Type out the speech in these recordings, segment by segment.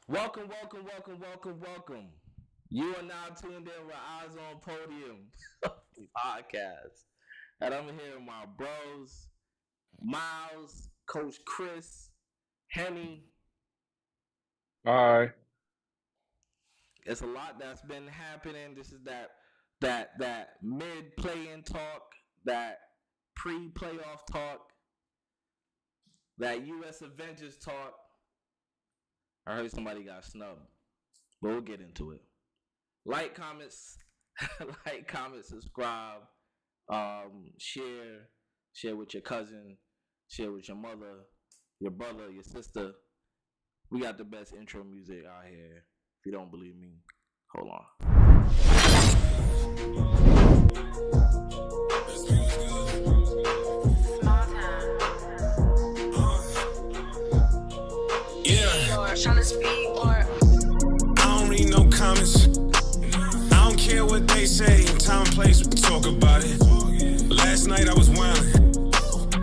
Welcome. You are now tuned in with Eyes on Podium podcast. And I'm here with my bros, Miles, Coach Chris, Henny. All right. It's a lot that's been happening. This is that mid play-in talk, that pre-playoff talk, that US Avengers talk. I heard somebody got snubbed, but we'll get into it. Like, comments, subscribe, share with your cousin, share with your mother, your brother, your sister. We got the best intro music out here. If you don't believe me, hold on. I don't read no comments. I don't care what they say. Time and place, we can talk about it. Last night I was wildin'.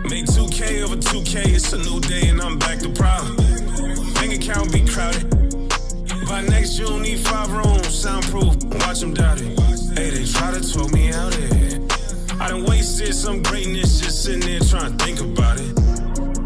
Made 2K over 2K. It's a new day and I'm back to problem. Bank account be crowded. By next June, need 5 rooms, soundproof. Watch them doubt it. Hey, they try to talk me out of it. I done wasted some greatness just sitting there trying to think about it.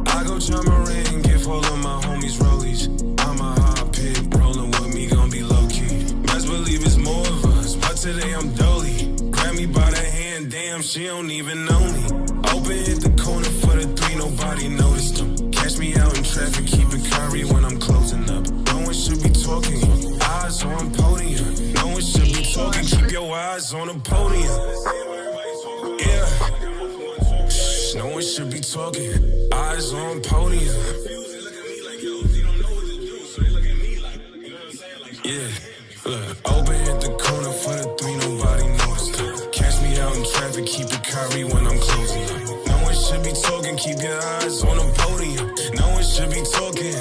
I go charm a ring, give all of my homies rollies. I'm a hot pig, rolling with me, gon' be low-key. Best believe it's more of us, but today I'm dolly. Grab me by the hand, damn, she don't even know me. Open hit the corner for the 3, nobody noticed them. Catch me out in traffic, keep it curry when I'm closing up. No one should be talking, eyes on podium. No one should be talking, keep your eyes on the podium. Yeah. No one should be talking, eyes on podium. Yeah, look, open hit the corner for the 3, nobody noticed. Catch me out in traffic, keep it curry when I'm closing up. No one should be talking, keep your eyes on the podium. No one should be talking,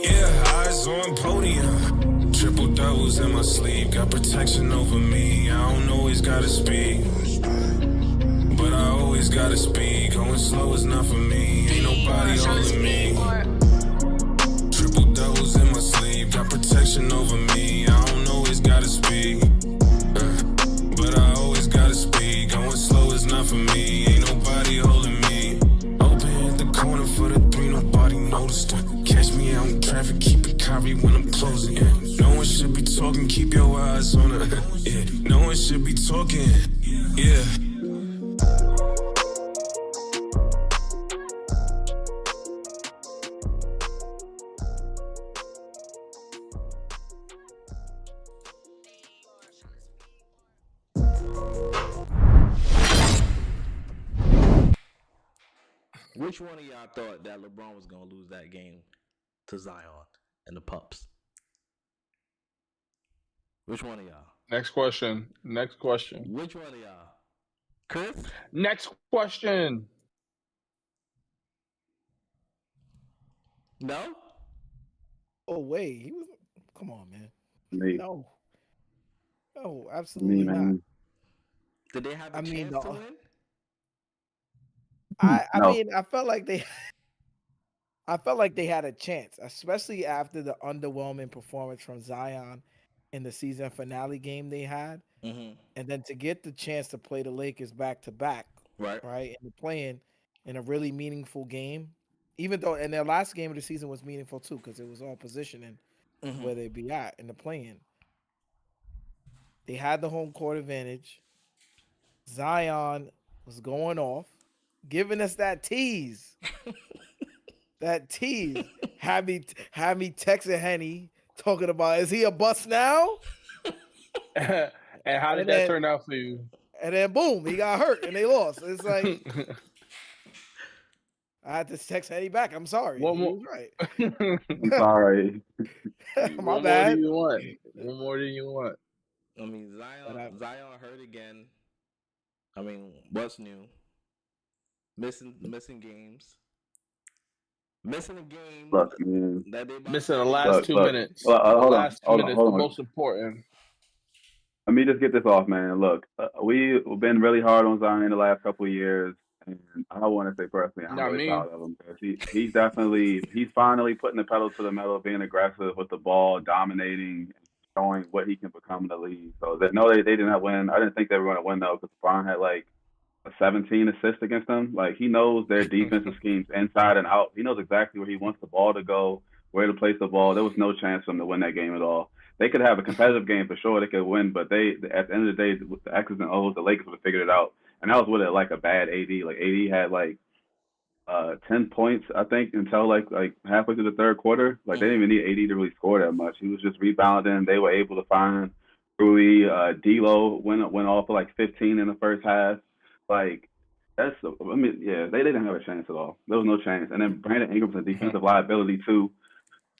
yeah, eyes on podium. Triple doubles in my sleeve, got protection over me. I don't always gotta speak, but I always gotta speak. Going slow is not for me, ain't nobody holding me. Triple doubles in my sleeve, got protection over me. I don't always gotta speak, but I always gotta speak. Going slow is not for me, ain't nobody holding me. Open at the corner for the 3, nobody noticed her. Catch me out in traffic, keep it curry when I'm closing. No one should be talking, keep your eyes on her. Yeah, no one should be talking, yeah. Which one of y'all thought that LeBron was gonna lose that game to Zion and the Pups? Which one of y'all? Next question. Which one of y'all? Chris? Next question. No? Oh wait, he was. Come on, man. Me. No, absolutely not. man. Did they have a I mean, chance to no. win? I No. mean, I felt like they had a chance, especially after the underwhelming performance from Zion in the season finale game they had, Mm-hmm. and then to get the chance to play the Lakers back to back, Right. right, and playing in a really meaningful game. Even though, and their last game of the season was meaningful too, because it was all positioning Mm-hmm. where they'd be at in the play-in. They had the home court advantage. Zion was going off, giving us that tease. That tease had me texting Henny talking about, is he a bust now? And how did And that then- turn out for you? And then boom, he got hurt and they lost. It's like I had to text Henny back. I'm sorry. One He more- was right. I'm sorry. My What bad. more do you want? I mean, Zion hurt again. I mean, what's new? Missing games. Missing a game. Look, man. That they Missing the last Look, 2 look. minutes. Hold on, the last 2 hold on, minutes, hold the on. most important. Let me just get this off, man. Look, we've been really hard on Zion in the last couple of years. And I want to say personally, I'm Not really me. proud of him because he's finally putting the pedal to the metal, being aggressive with the ball, dominating, showing what he can become in the league. So they did not win. I didn't think they were going to win though because LeBron had like a 17 assist against them. Like he knows their defensive schemes inside and out. He knows exactly where he wants the ball to go, where to place the ball. There was no chance for them to win that game at all. They could have a competitive game for sure. They could win, but they at the end of the day, with the X's and O's, the Lakers would have figured it out. And that was with it like a bad AD. Like AD had like 10 points, I think, until like halfway through the third quarter. Like they didn't even need AD to really score that much. He was just rebounding. They were able to find Rui. D'Lo went off for like 15 in the first half. Like they didn't have a chance at all. There was no chance. And then Brandon Ingram's a defensive liability too.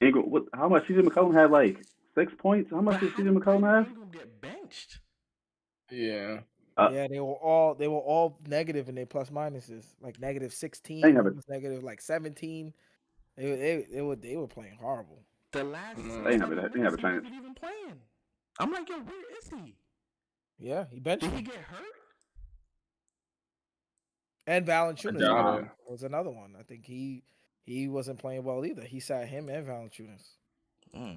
Ingram, how much? CJ McCollum had like 6 points. How much did CJ McCollum have? Ingram get benched. Yeah. Yeah, they were all negative in their plus minuses, like negative 16, They have it. negative like 17. They were playing horrible. The last They have a chance. Even playing. I'm like, yo, where is he? Yeah, he benched Did he him. get hurt? And Valanciunas doubt it. was another one. I think he wasn't playing well either. He sat him and Valanciunas.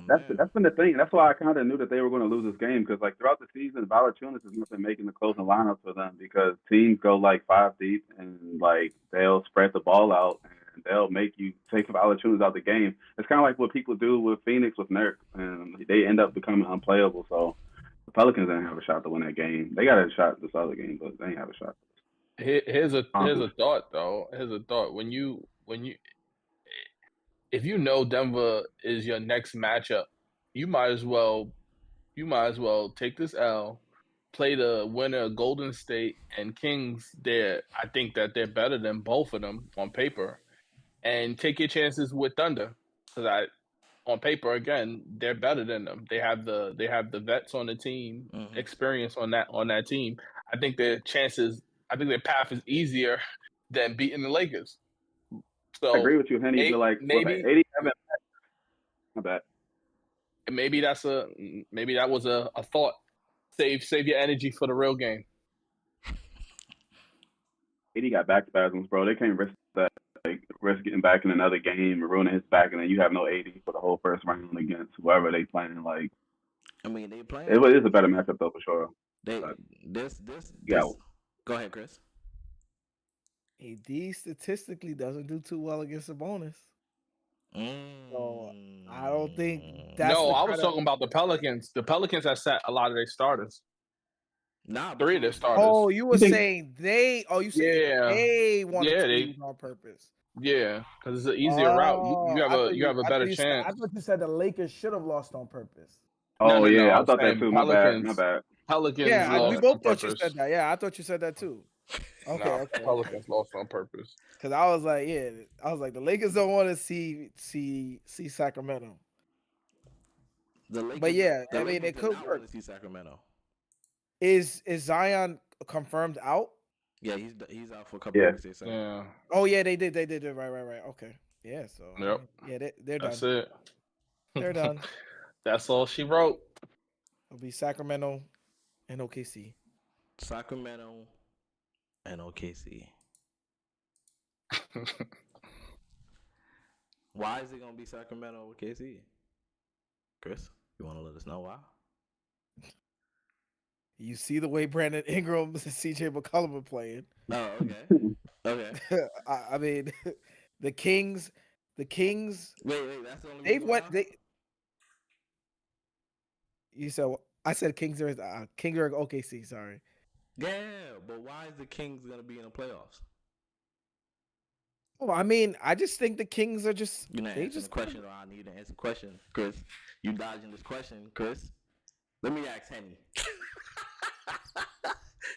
That's been the thing. That's why I kind of knew that they were going to lose this game because, like, throughout the season, Valanciunas has not been making the closing lineups for them because teams go like 5 deep and like they'll spread the ball out and they'll make you take Valanciunas out the game. It's kind of like what people do with Phoenix with Nurk, and they end up becoming unplayable. So the Pelicans didn't have a shot to win that game. They got a shot this other game, but they didn't have a shot. Here's a thought though. Here's a thought. When you if you know Denver is your next matchup, you might as well take this L, play the winner of Golden State and Kings. I think that they're better than both of them on paper, and take your chances with Thunder because on paper again they're better than them. They have the vets on the team, experience on that team. I think their path is easier than beating the Lakers. So I agree with you, Henny. But like maybe 87. My bad. Maybe that was a thought. Save your energy for the real game. 80 got back spasms, bro. They can't risk that. Like risk getting back in another game, ruining his back, and then you have no 80 for the whole first round against whoever they playing. Like, I mean, they playing. It is a better matchup though for sure. Go ahead, Chris. AD statistically doesn't do too well against Sabonis. So I don't think that's. No, I was talking about the Pelicans. The Pelicans have sat a lot of their starters. Nah, 3 of their starters. Oh, you were saying they? Oh, you said they wanted to use on purpose. Yeah, because it's an easier route. You have a better chance. I thought you said the Lakers should have lost on purpose. Oh No, yeah, I I thought that too. My bad. Pelicans. Yeah, we both thought you said that. Yeah, I thought you said that too. Okay. Pelicans lost on purpose. Because I was like, the Lakers don't want to see Sacramento. But yeah, I mean, it could work. See Sacramento. Is Zion confirmed out? Yeah, he's out for a couple weeks. Yeah. Oh yeah, they did. Right. Okay. Yeah. So. Yep. Yeah, they're done. That's it. They're done. That's all she wrote. It'll be Sacramento and OKC. Sacramento and OKC. Why is it gonna be Sacramento OKC? Chris, you want to let us know why? You see the way Brandon Ingram and CJ McCollum are playing. Oh, okay. Okay. I mean, the Kings. Wait, that's the only. They've went. You said I said Kings are OKC. Sorry. Yeah, but why is the Kings gonna be in the playoffs? Well, I mean, I just think the Kings are just. You're not answering the question, or I need to answer the question, Chris. You dodging this question, Chris. Let me ask Henny.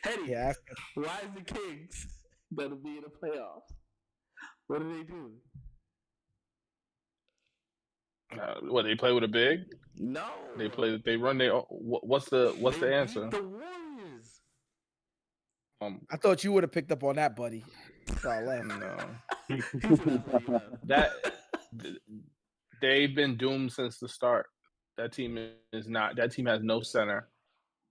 Henny, Yeah. why is the Kings gonna be in the playoffs? What do they do? What, they play with a big? No. They run their. What's the answer? Beat the Warriors. I thought you would have picked up on that, buddy. So I left. No. They've been doomed since the start. That team has no center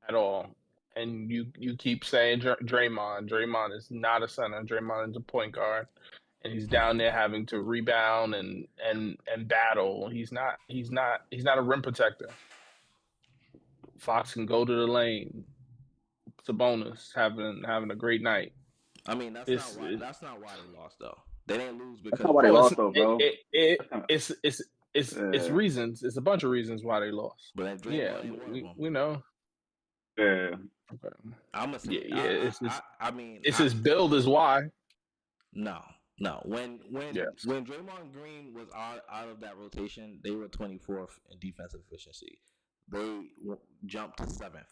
at all. and you keep saying Draymond. Draymond is not a center. Draymond is a point guard, and he's down there having to rebound and battle. He's not a rim protector. Fox can go to the lane. Sabonis having a great night. I mean, that's not why they lost though. They didn't lose because That's not why they lost though, bro. It's reasons. It's a bunch of reasons why they lost. But Yeah, we know. Yeah. Okay. I'm gonna say, I mean, it's his build is why. No. When Yes. when Draymond Green was out of that rotation, they were 24th in defensive efficiency. They jumped to 7th.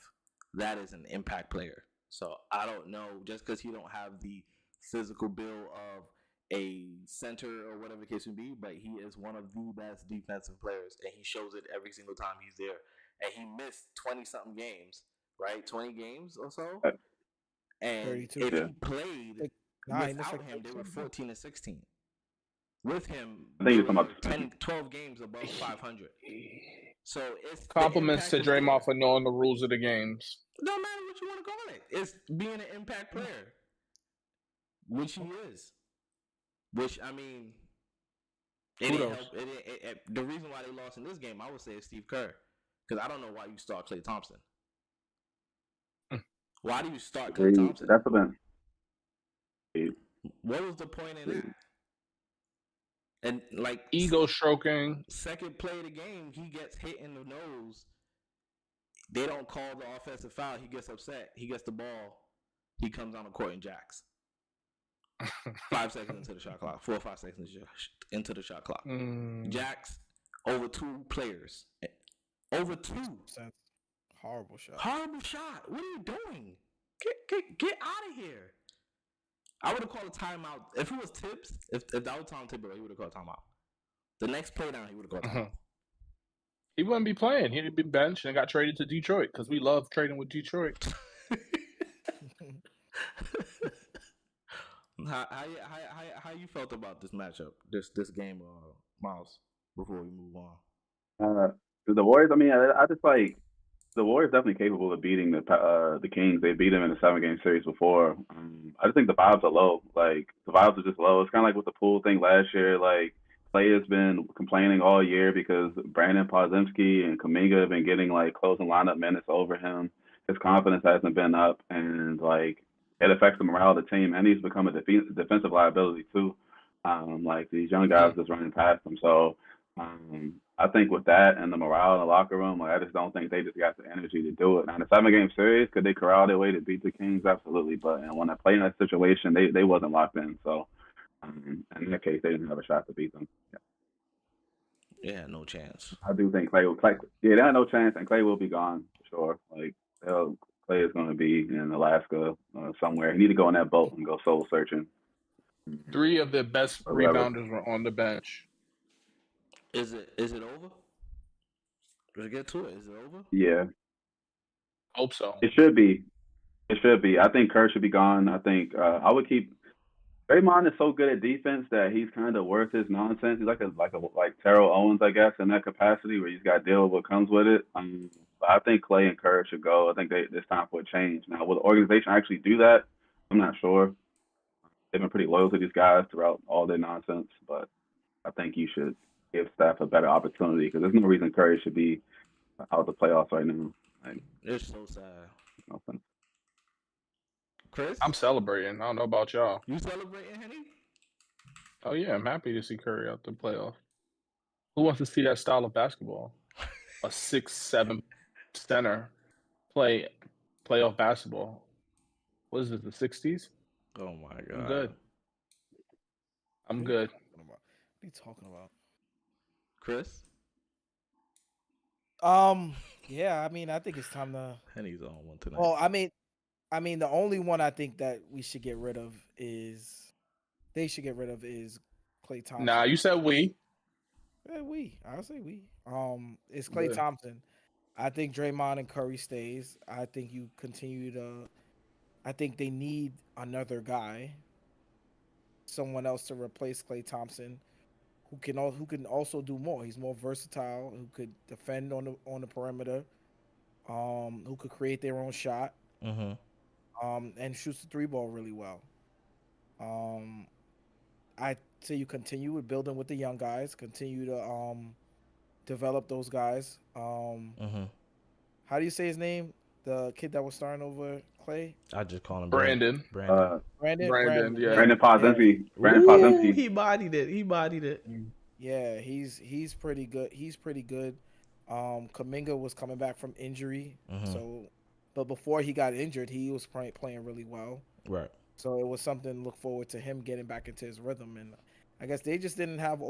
That is an impact player. So I don't know, just because he don't have the physical build of a center or whatever the case may be, but he is one of the best defensive players, and he shows it every single time he's there. And he missed 20-something games, right? 20 games or so. And 32. if he played without him, they were 14 and 16. With him, I think you're they talking were about 10, 12 games above 500. So it's Compliments to Draymond for knowing the rules of the games. No matter what you want to call it, it's being an impact player, which he is. Which, I mean, it didn't help. The reason why they lost in this game, I would say, is Steve Kerr, because I don't know why you start Klay Thompson. Why do you start Klay Thompson? That's what What was the point in that? And like ego stroking. Second play of the game, he gets hit in the nose. They don't call the offensive foul. He gets upset. He gets the ball. He comes on the court and jacks. 5 seconds into the shot clock. 4 or 5 seconds into the shot clock. Jacks over 2 players. Over 2. Horrible shot. Horrible shot. What are you doing? Get out of here. I would have called a timeout. If it was Tibbs, if that was Tom Thibodeau, he would have called a timeout. The next play down, he would have called a timeout. He wouldn't be playing. He'd be benched and got traded to Detroit because we love trading with Detroit. How you felt about this matchup, this game, Miles? Before we move on, the Warriors. I mean, I just like the Warriors definitely capable of beating the Kings. They beat them in a 7-game series before. I just think the vibes are low. Like the vibes are just low. It's kind of like with the pool thing last year. Like Clay has been complaining all year because Brandon Podziemski and Kuminga have been getting like closing lineup minutes over him. His confidence hasn't been up, and like it affects the morale of the team. And he's become a defensive liability too. Like these young guys just running past him. So I think with that and the morale in the locker room, like I just don't think they just got the energy to do it. Now in a 7-game series, could they corral their way to beat the Kings? Absolutely. But when I play in that situation, they wasn't locked in. So in that case, they didn't have a shot to beat them. Yeah, no chance. I do think Clay they had no chance, and Clay will be gone for sure. Like Clay is going to be in Alaska somewhere. He need to go on that boat and go soul searching. 3 of their best rebounders were on the bench. Is it over? Let's get to it. Is it over? Yeah. Hope so. It should be. I think Kerr should be gone. I think I would keep. Draymond is so good at defense that he's kind of worth his nonsense. He's like Terrell Owens, I guess, in that capacity where he's got to deal with what comes with it. But I think Clay and Kerr should go. I think it's time for a change. Now, will the organization actually do that? I'm not sure. They've been pretty loyal to these guys throughout all their nonsense, but I think you should give Steph a better opportunity because there's no reason Curry should be out of the playoffs right now. Like, it's so sad. No sense. Chris? I'm celebrating. I don't know about y'all. You celebrating, Henny? Oh, yeah. I'm happy to see Curry out the playoff. Who wants to see that style of basketball? A 6'7" center play playoff basketball. What is it, the 60s? Oh, my God. I'm good. I'm good. What are you talking about? Chris? Yeah, I mean, I think it's time to. Henny's on one tonight. Well, I mean, the only one I think that we should get rid of is Klay Thompson. Nah, you said we. Yeah, I'll say we. It's Klay Thompson. I think Draymond and Curry stays. I think you continue to. I think they need another guy, someone else to replace Klay Thompson, who can also do more. He's more versatile. Who could defend on the perimeter. Who could create their own shot. And shoots the three ball really well. I say you continue with building with the young guys, continue to develop those guys. How do you say his name? The kid that was starting over Clay? I just call him Brandon. Brandon. Brandon. Yeah. Brandon Pozinski. Brandon Ooh, Pozinski. he bodied it. He bodied it. Yeah, he's pretty good. He's pretty good. Kuminga was coming back from injury, so but before he got injured, he was playing really well. Right. So it was something to look forward to him getting back into his rhythm. And I guess they just didn't have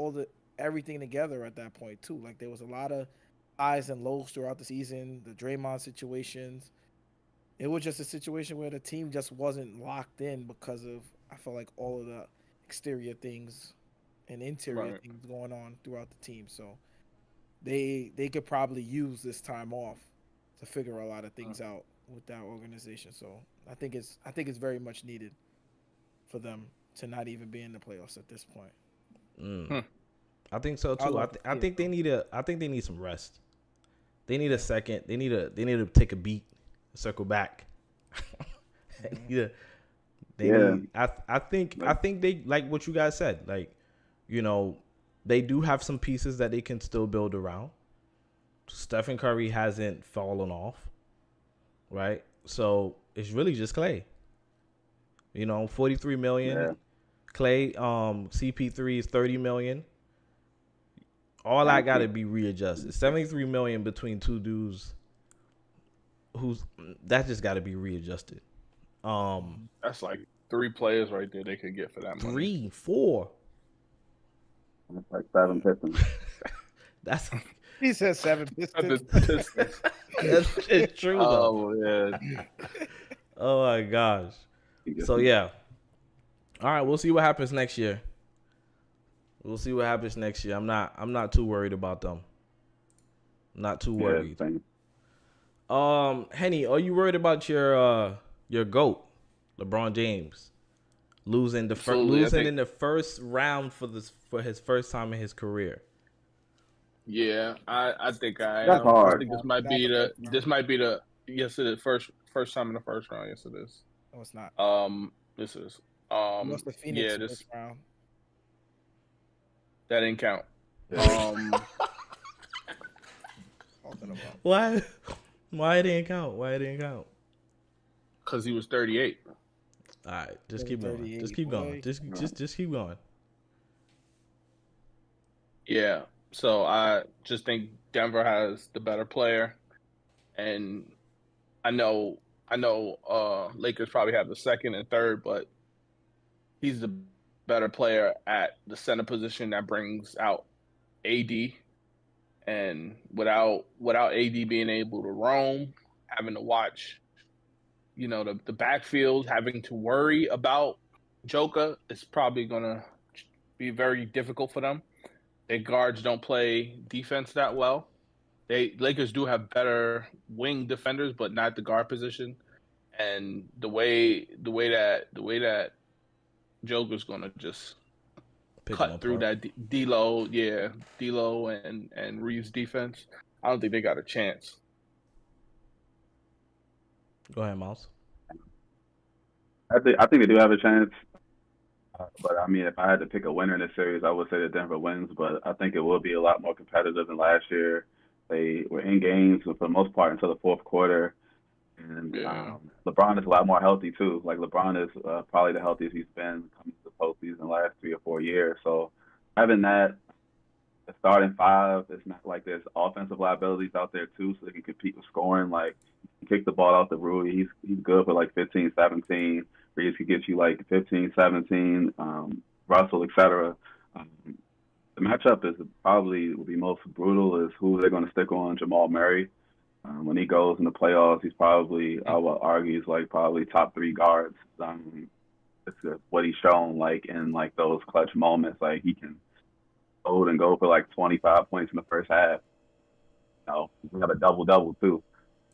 everything together at that point too. Like there was a lot of highs and lows throughout the season. The Draymond situations. It was just a situation where the team just wasn't locked in because of I felt like all of the exterior things and interior things going on throughout the team. So they could probably use this time off to figure a lot of things out with that organization. So I think it's very much needed for them to not even be in the playoffs at this point. I think so too. I think they need some rest. They need a second. They need to take a beat, circle back. I think they like what you guys said. Like, you know, they do have some pieces that they can still build around. Stephen Curry hasn't fallen off, right? So it's really just Clay. You know, $43 million. Yeah. Clay, CP3 is $30 million. All I gotta be readjusted. $73 million between two dudes. That just gotta be readjusted. That's like 3 players right there they could get for that money. 3, 4. That's like 7 Pistons. That's he said 7 Pistons. It's true though. Oh yeah. Oh my gosh. So yeah. All right, we'll see what happens next year. We'll see what happens next year. I'm not too worried about them. Not too worried. Henny, are you worried about your GOAT, LeBron James, losing in the first round for his first time in his career? Yeah, I think That's hard. I think this might be the yes it is first time in the first round. Yes it is. No, it's not. This is the Phoenix yeah this round. That didn't count. Why? Why it didn't count? Why it didn't count? Because he was 38. All right, just keep going. Just keep going. Just keep going. Yeah. So I just think Denver has the better player, and I know Lakers probably have the second and third, but he's the better player at the center position that brings out AD, and without AD being able to roam, having to watch, you know, the backfield, having to worry about Joker, it's probably gonna be very difficult for them. Their guards don't play defense that well. Lakers do have better wing defenders, but not the guard position. And the way that Joker's gonna just cut through that D'Lo and Reeves defense, I don't think they got a chance. Go ahead, Miles. I think they do have a chance. But I mean, if I had to pick a winner in this series, I would say that Denver wins. But I think it will be a lot more competitive than last year. They were in games for the most part until the fourth quarter, and LeBron is a lot more healthy too. Like LeBron is probably the healthiest he's been coming to the postseason the last 3 or 4 years. So having that, the starting five, it's not like there's offensive liabilities out there too, so they can compete with scoring. Like you kick the ball out the Rui, he's good for like 15, 17. Reeves could get you like 15, 17, Russell, etc. The matchup is probably will be most brutal is who they're going to stick on Jamal Murray. When he goes in the playoffs, he's probably, I would argue, he's like probably top 3 guards. It's what he's shown like in like those clutch moments. Like he can hold and go for like 25 points in the first half. You know, he got a double-double too.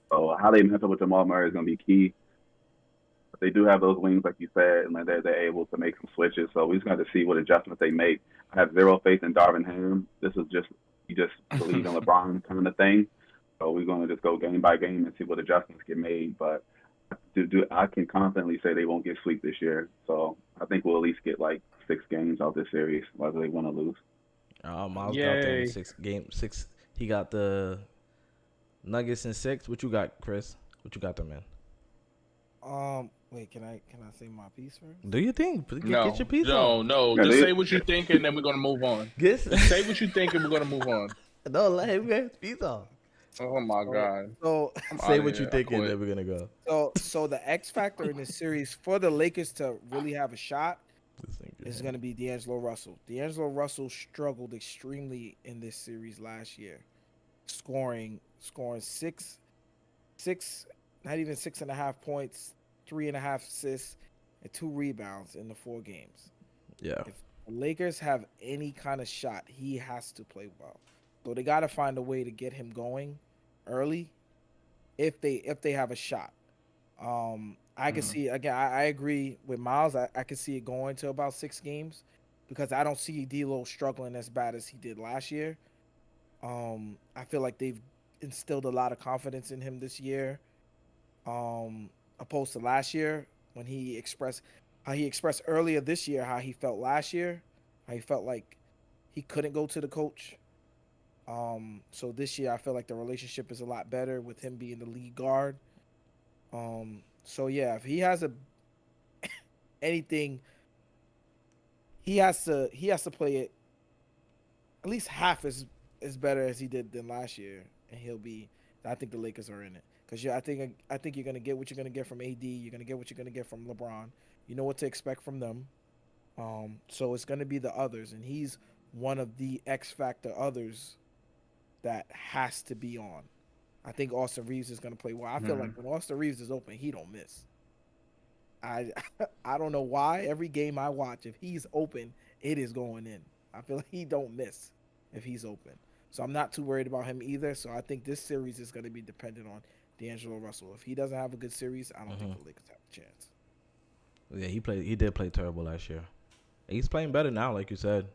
So how they match up with Jamal Murray is going to be key. But they do have those wings, like you said, and they're able to make some switches. So we just got to see what adjustments they make. I have zero faith in Darvin Ham. This is just you just believe in LeBron kind of thing. So we're going to just go game by game and see what adjustments get made. But I can confidently say they won't get swept this year. So I think we'll at least get like 6 games out this series, whether they win or lose. Miles got them Yay. 6. He got the Nuggets in 6. What you got, Chris? What you got them in? Wait, can I say my piece first? Do you think? No, Get your piece no, on. no. Yeah, Just they- say what you think, and then we're gonna move on. Just say what you think, and we're gonna move on. No, let him get his piece on. Oh my god. So I'm Say outta what you here. think, I and quit. then we're gonna go. so the X factor in this series for the Lakers to really have a shot This thing is going to be D'Angelo Russell. D'Angelo Russell struggled extremely in this series last year, scoring six, not even 6.5 points, 3.5 assists, and 2 rebounds in the 4 games. Yeah. If the Lakers have any kind of shot, he has to play well. So they got to find a way to get him going early, if they have a shot. I can see again. I agree with Miles. I can see it going to about 6 games because I don't see D'Lo struggling as bad as he did last year. I feel like they've instilled a lot of confidence in him this year, opposed to last year when he expressed earlier this year how he felt last year, how he felt like he couldn't go to the coach. So this year I feel like the relationship is a lot better with him being the lead guard. So yeah, if he has anything, he has to play it at least half as better as he did than last year, and he'll be. I think the Lakers are in it because I think you're gonna get what you're gonna get from AD. You're gonna get what you're gonna get from LeBron. You know what to expect from them. So it's gonna be the others, and he's one of the X factor others that has to be on. I think Austin Reeves is going to play well. I feel like when Austin Reeves is open, he don't miss. I don't know why. Every game I watch, if he's open, it is going in. I feel like he don't miss if he's open. So I'm not too worried about him either. So I think this series is going to be dependent on D'Angelo Russell. If he doesn't have a good series, I don't think the Lakers have a chance. Yeah, he did play terrible last year. He's playing better now, like you said.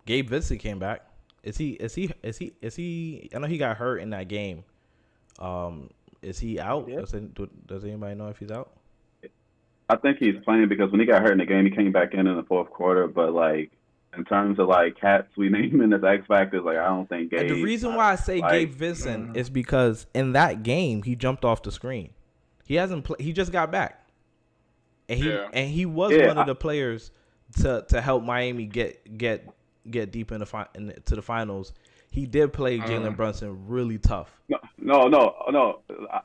Gabe Vincent came back. Is he? I know he got hurt in that game. Is he out? Yeah. Does anybody know if he's out? I think he's playing because when he got hurt in the game, he came back in the 4th quarter. But like in terms of like cats we name him as X factors, like I don't think Gabe. And the reason why I say Gabe Vincent is because in that game he jumped off the screen. He hasn't played. He just got back, and he was one of the players to help Miami get deep into the finals. He did play Jalen Brunson really tough. No.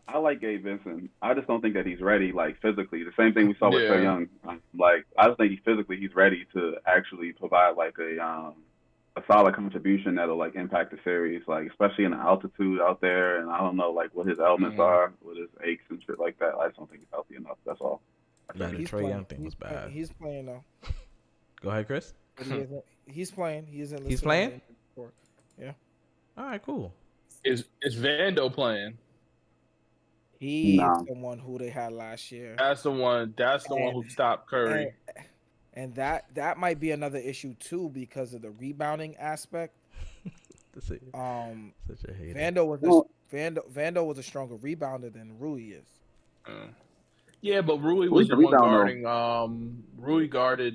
I like Gabe Vincent. I just don't think that he's ready, like physically. The same thing we saw with Trae Young. Like I just think he's ready to actually provide like a solid contribution that'll like impact the series, like especially in the altitude out there. And I don't know like what his elements are, with his aches and shit like that. I just don't think he's healthy enough. That's all. Yeah, the Trae Young thing was bad. He's playing though. Go ahead, Chris. He's playing. He's playing? Yeah. All right, cool. Is Vando playing? He's the one who they had last year. That's the one. That's the one who stopped Curry. And that might be another issue too because of the rebounding aspect. Such a hater. Vando was a stronger rebounder than Rui is. Yeah, but Rui was the one guarding. Rui guarded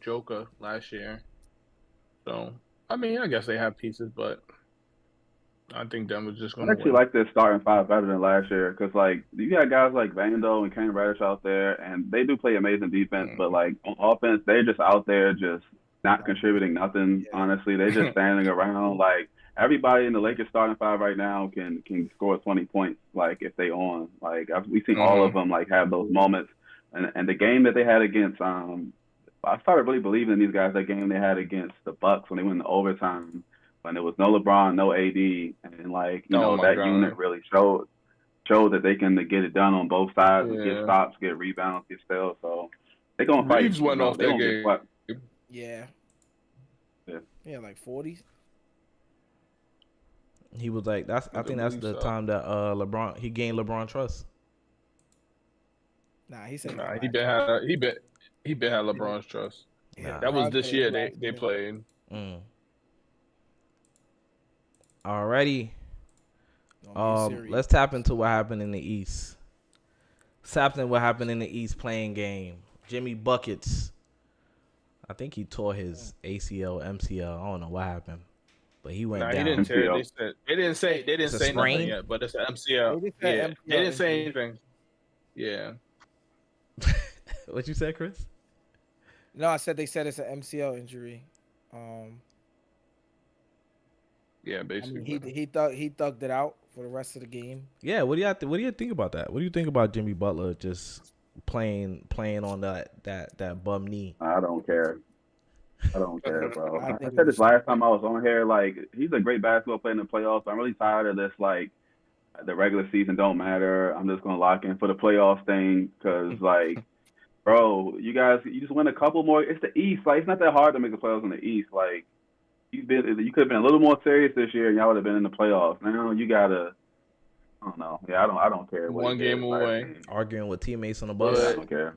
Joker last year. So I mean, I guess they have pieces, but I think Denver's just going to. I actually like this starting 5 better than last year because like you got guys like Vando and Cam Reddish out there, and they do play amazing defense, but like on offense, they're just out there just not contributing nothing. Yeah. Honestly, they're just standing around. Like everybody in the Lakers starting 5 right now can score 20 points. Like if they on, like we've seen all of them like have those moments. And the game that they had against, I started really believing in these guys. That game they had against the Bucks when they went into overtime, when there was no LeBron, no AD, and like that unit really showed that they can get it done on both sides, get stops, get rebounds, get steals. So they're gonna fight. Reeves went off that game. Yeah, like 40. He was like, I think that's the time that LeBron gained LeBron trust. Nah, he said he been had LeBron's trust. Yeah. That was this year they played. Alrighty. Let's tap into what happened in the East. Something what happened in the East playing game. Jimmy Buckets. I think he tore his ACL, MCL. I don't know what happened, but he went Nah, down. he didn't tear. MCL. They didn't say It's a nothing sprain? yet, but it's an MCL. They just Yeah, said they MCL didn't say injury. anything. Yeah, What you said, Chris? No, I said they said it's an MCL injury. yeah, I basically. mean, he thugged it out for the rest of the game. Yeah, what do you think about that? What do you think about Jimmy Butler just playing on that bum knee? I don't care. I don't care, bro. I I think said it this was last time I was on here. Like, he's a great basketball player in the playoffs. I'm really tired of this. Like, the regular season don't matter. I'm just gonna lock in for the playoffs thing because, like, bro, you just win a couple more. It's the East. Like, it's not that hard to make the playoffs in the East. Like, you could have been a little more serious this year, and y'all would have been in the playoffs. Now you gotta. I don't know. Yeah, I don't care. What One he did game last away. game. Arguing with teammates on the Yeah, bus. I don't care.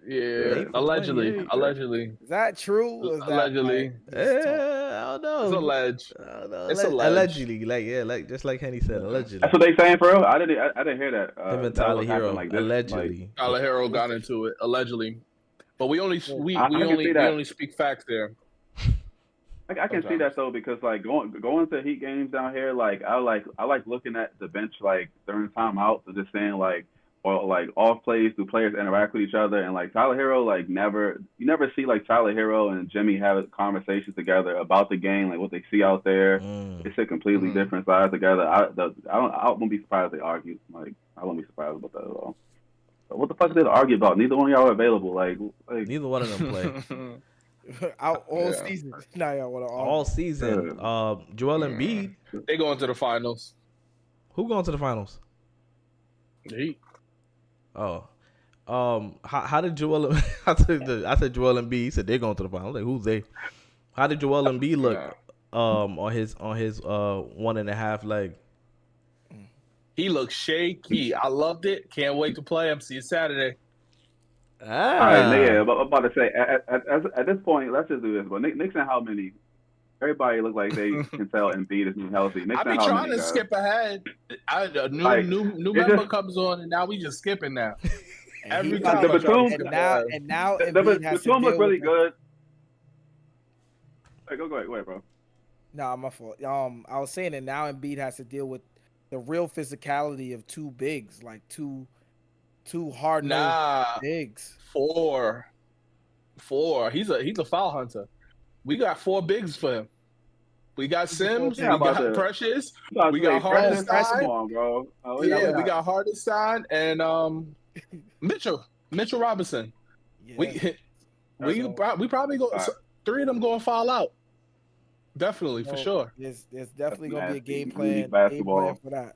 Yeah, Yeah. allegedly. Is that true? Or is that Allegedly. like, just talk? I don't know. It's alleged. I don't know. It's alleged. Allegedly, like just like Henny said, allegedly. That's what they saying for real. I didn't hear that. Him and that Tyler was happening Hero, like this, allegedly. Tyler Hero got into it allegedly, but we only I we can see that. only speak facts there. I can see that though because like going to Heat games down here, like I like looking at the bench like during timeouts and just saying like or like off plays do players interact with each other and like Tyler Hero like you never see like Tyler Hero and Jimmy have conversations together about the game like what they see out there. It's a completely different sides together. I won't be surprised if they argue. Like I won't be surprised about that at all. But what the fuck did they argue about? Neither one of y'all are available. Like Neither one of them play. Out all season. Now y'all want to All season. Joel Embiid. They going to the finals. Who going to the finals? The Heat. Oh. How did Joel I said Joel Embiid. He said they're going to the finals. Like who's they? How did Joel Embiid look on his 1.5 leg? He looks shaky. I loved it. Can't wait to play him. See you Saturday. all right, yeah, I'm about to say at this point, let's just do this. But Knicks and how many? Everybody look like they can tell Embiid is healthy. Knicks I be and how trying many, to guys? skip ahead. A new Like, member comes on, and now we just skipping now. Every got time. the Batum- and now The Embiid has to Batum deal look really with good. Hey, go ahead, bro. No, my fault. I was saying that now Embiid has to deal with the real physicality of two bigs, like two hard Nah, bigs. four. He's a foul hunter. We got 4 bigs for him. We got Sims. Yeah, we got Precious. We got Hardenstein. Come on, bro. We got Hardenstein and Mitchell Robinson. Yeah. We probably go. 3 of them going to fall out. Definitely, for sure. There's definitely gonna be a game Nasty. plan for that.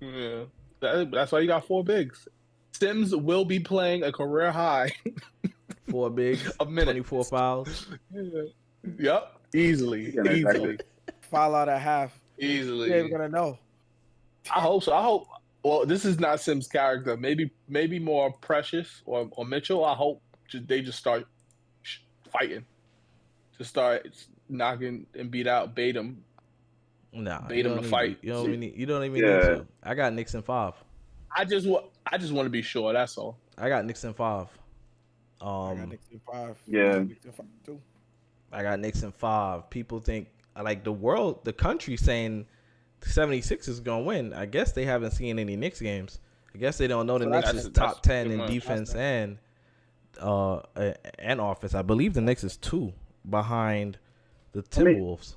Yeah, that's why you got 4 bigs. Sims will be playing a career high 4 bigs, a minute. 24 fouls. Yep, easily. Foul out at half. Easily. You're gonna know. I hope so. Well, this is not Sims' character. Maybe more Precious or Mitchell. I hope they just start fighting. Just start knocking and beat out Batum. Nah, Bait him to fight. You don't even need to. I got Knicks in 5. I just want to be sure. That's all. I got Knicks in 5. I got Knicks in 5. Yeah. Knicks in 5 too. I got Knicks in 5. People think like the country saying the 76ers is gonna win. I guess they haven't seen any Knicks games. I guess they don't know the Knicks is top 10 in defense and offense. I believe the Knicks is 2 behind the Timberwolves.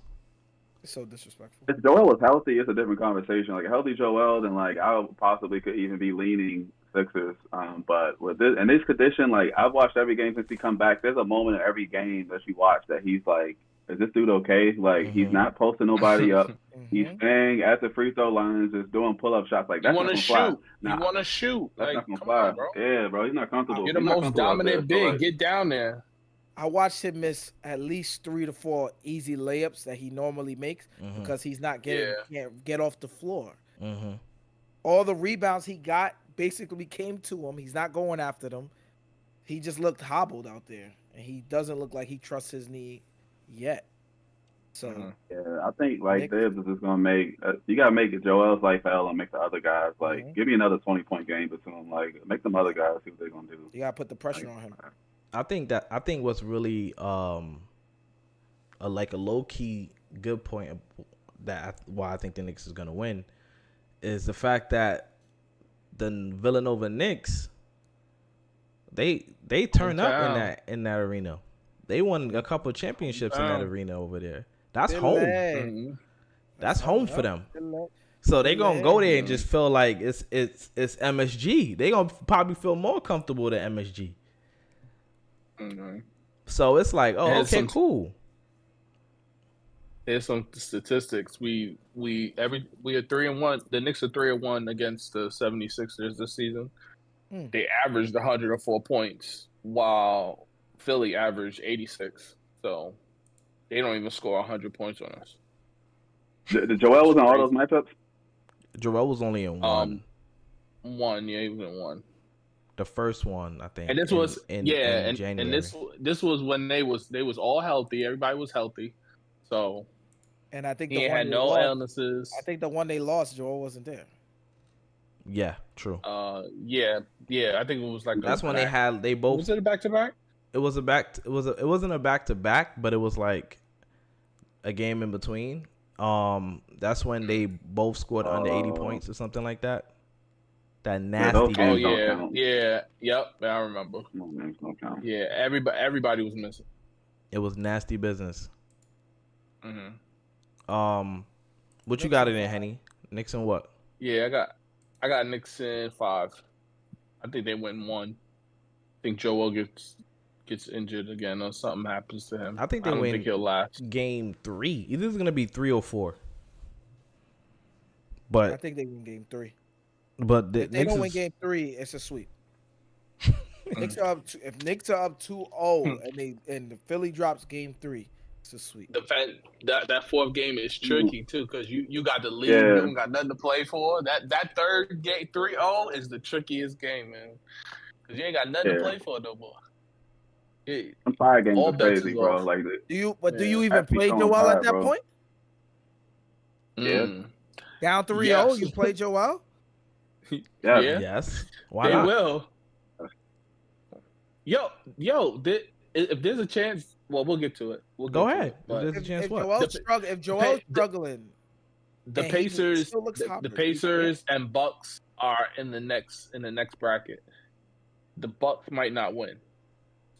It's so disrespectful. If Joel was healthy, it's a different conversation. Like a healthy Joel, then like I possibly could even be leaning Sixers. But with this in this condition, like I've watched every game since he come back. There's a moment in every game that you watch that he's like, "Is this dude okay?" Like he's not posting nobody up. He's staying at the free throw lines, just doing pull up shots. Like that's not gonna fly. You want to shoot. That's Like, not gonna come fly. on, bro. Yeah, bro. He's not comfortable. You're the He's not most comfortable out dominant there, so, big. like, Get down there. I watched him miss at least 3 to 4 easy layups that he normally makes because he's not can't get off the floor. All the rebounds he got basically came to him. He's not going after them. He just looked hobbled out there, and he doesn't look like he trusts his knee yet. So Yeah, I think like Knicks- Dibs is just gonna make. You gotta make Joel's life hell and make the other guys like give me another 20-point game between them. Like make them other guys see what they're gonna do. you gotta put the pressure on him. I think what's really like a low key good point why I think the Knicks is gonna win is the fact that the Villanova Knicks they turn up in that arena. They won a couple of championships in that arena over there. That's home. Mm-hmm. That's home for them. So they gonna go there and just feel like it's MSG. They gonna probably feel more comfortable than MSG. Mm-hmm. So it's like, oh, okay, cool. Here's some statistics. We are 3-1. The Knicks are 3-1 against the 76ers this season. They averaged 104 points, while Philly averaged 86. So they don't even score 100 points on us. Did Joel was in all those matchups? Joel was only in one. Yeah, he was in one. The first one, I think. And this was in January. And this was when they was all healthy. Everybody was healthy. So and I think he had no illnesses. I think the one they lost, Joel wasn't there. Yeah, true. Yeah. I think it was like that's when they both. Was it a back-to-back? It wasn't a back-to-back, but it was like a game in between. That's when they both scored under 80 points or something like that. That nasty game. Yep, I remember. Yeah, everybody was missing. It was nasty business. Mm-hmm. What you got in there, Henny? Knicks and what? Yeah, I got Knicks in 5. I think they win 1. I think Joel gets injured again or something happens to him. I think they don't win think he'll last. Game 3. Either it's gonna be 3 or 4. But I think they win game 3. But if they don't win game 3, it's a sweep. If Knicks are up 2-0 and the Philly drops game 3, it's a sweep. The fact that fourth game is tricky too because you got the lead, you don't got nothing to play for. That third game 3-0 is the trickiest game, man, because you ain't got nothing to play for no more. Some fire games are crazy, bro. Like do you even play Joel at that point? Yeah. Down 3-0, you play Joel? Yeah. Yes. Why they not? will. Yo, if there's a chance, well, we'll get to it. Go ahead. If Joel's struggling, the Pacers and Bucks are in the next bracket. The Bucks might not win.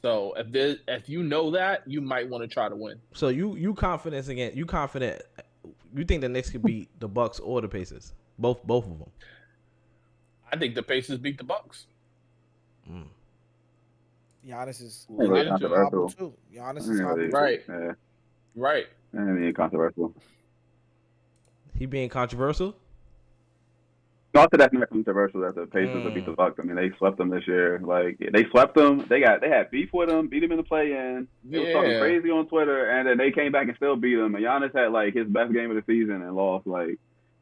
So if you know that, you might want to try to win. So you confident? You think the Knicks could beat the Bucks or the Pacers? Both of them. I think the Pacers beat the Bucks. Giannis is controversial too. Giannis is right. Yeah. Right. And controversial. He being controversial? No, I said that's not controversial that the Pacers will beat the Bucks. I mean, they swept them this year. Like they swept them. They had beef with them, beat them in the play-in. They was talking crazy on Twitter, and then they came back and still beat them. And Giannis had like his best game of the season and lost. Like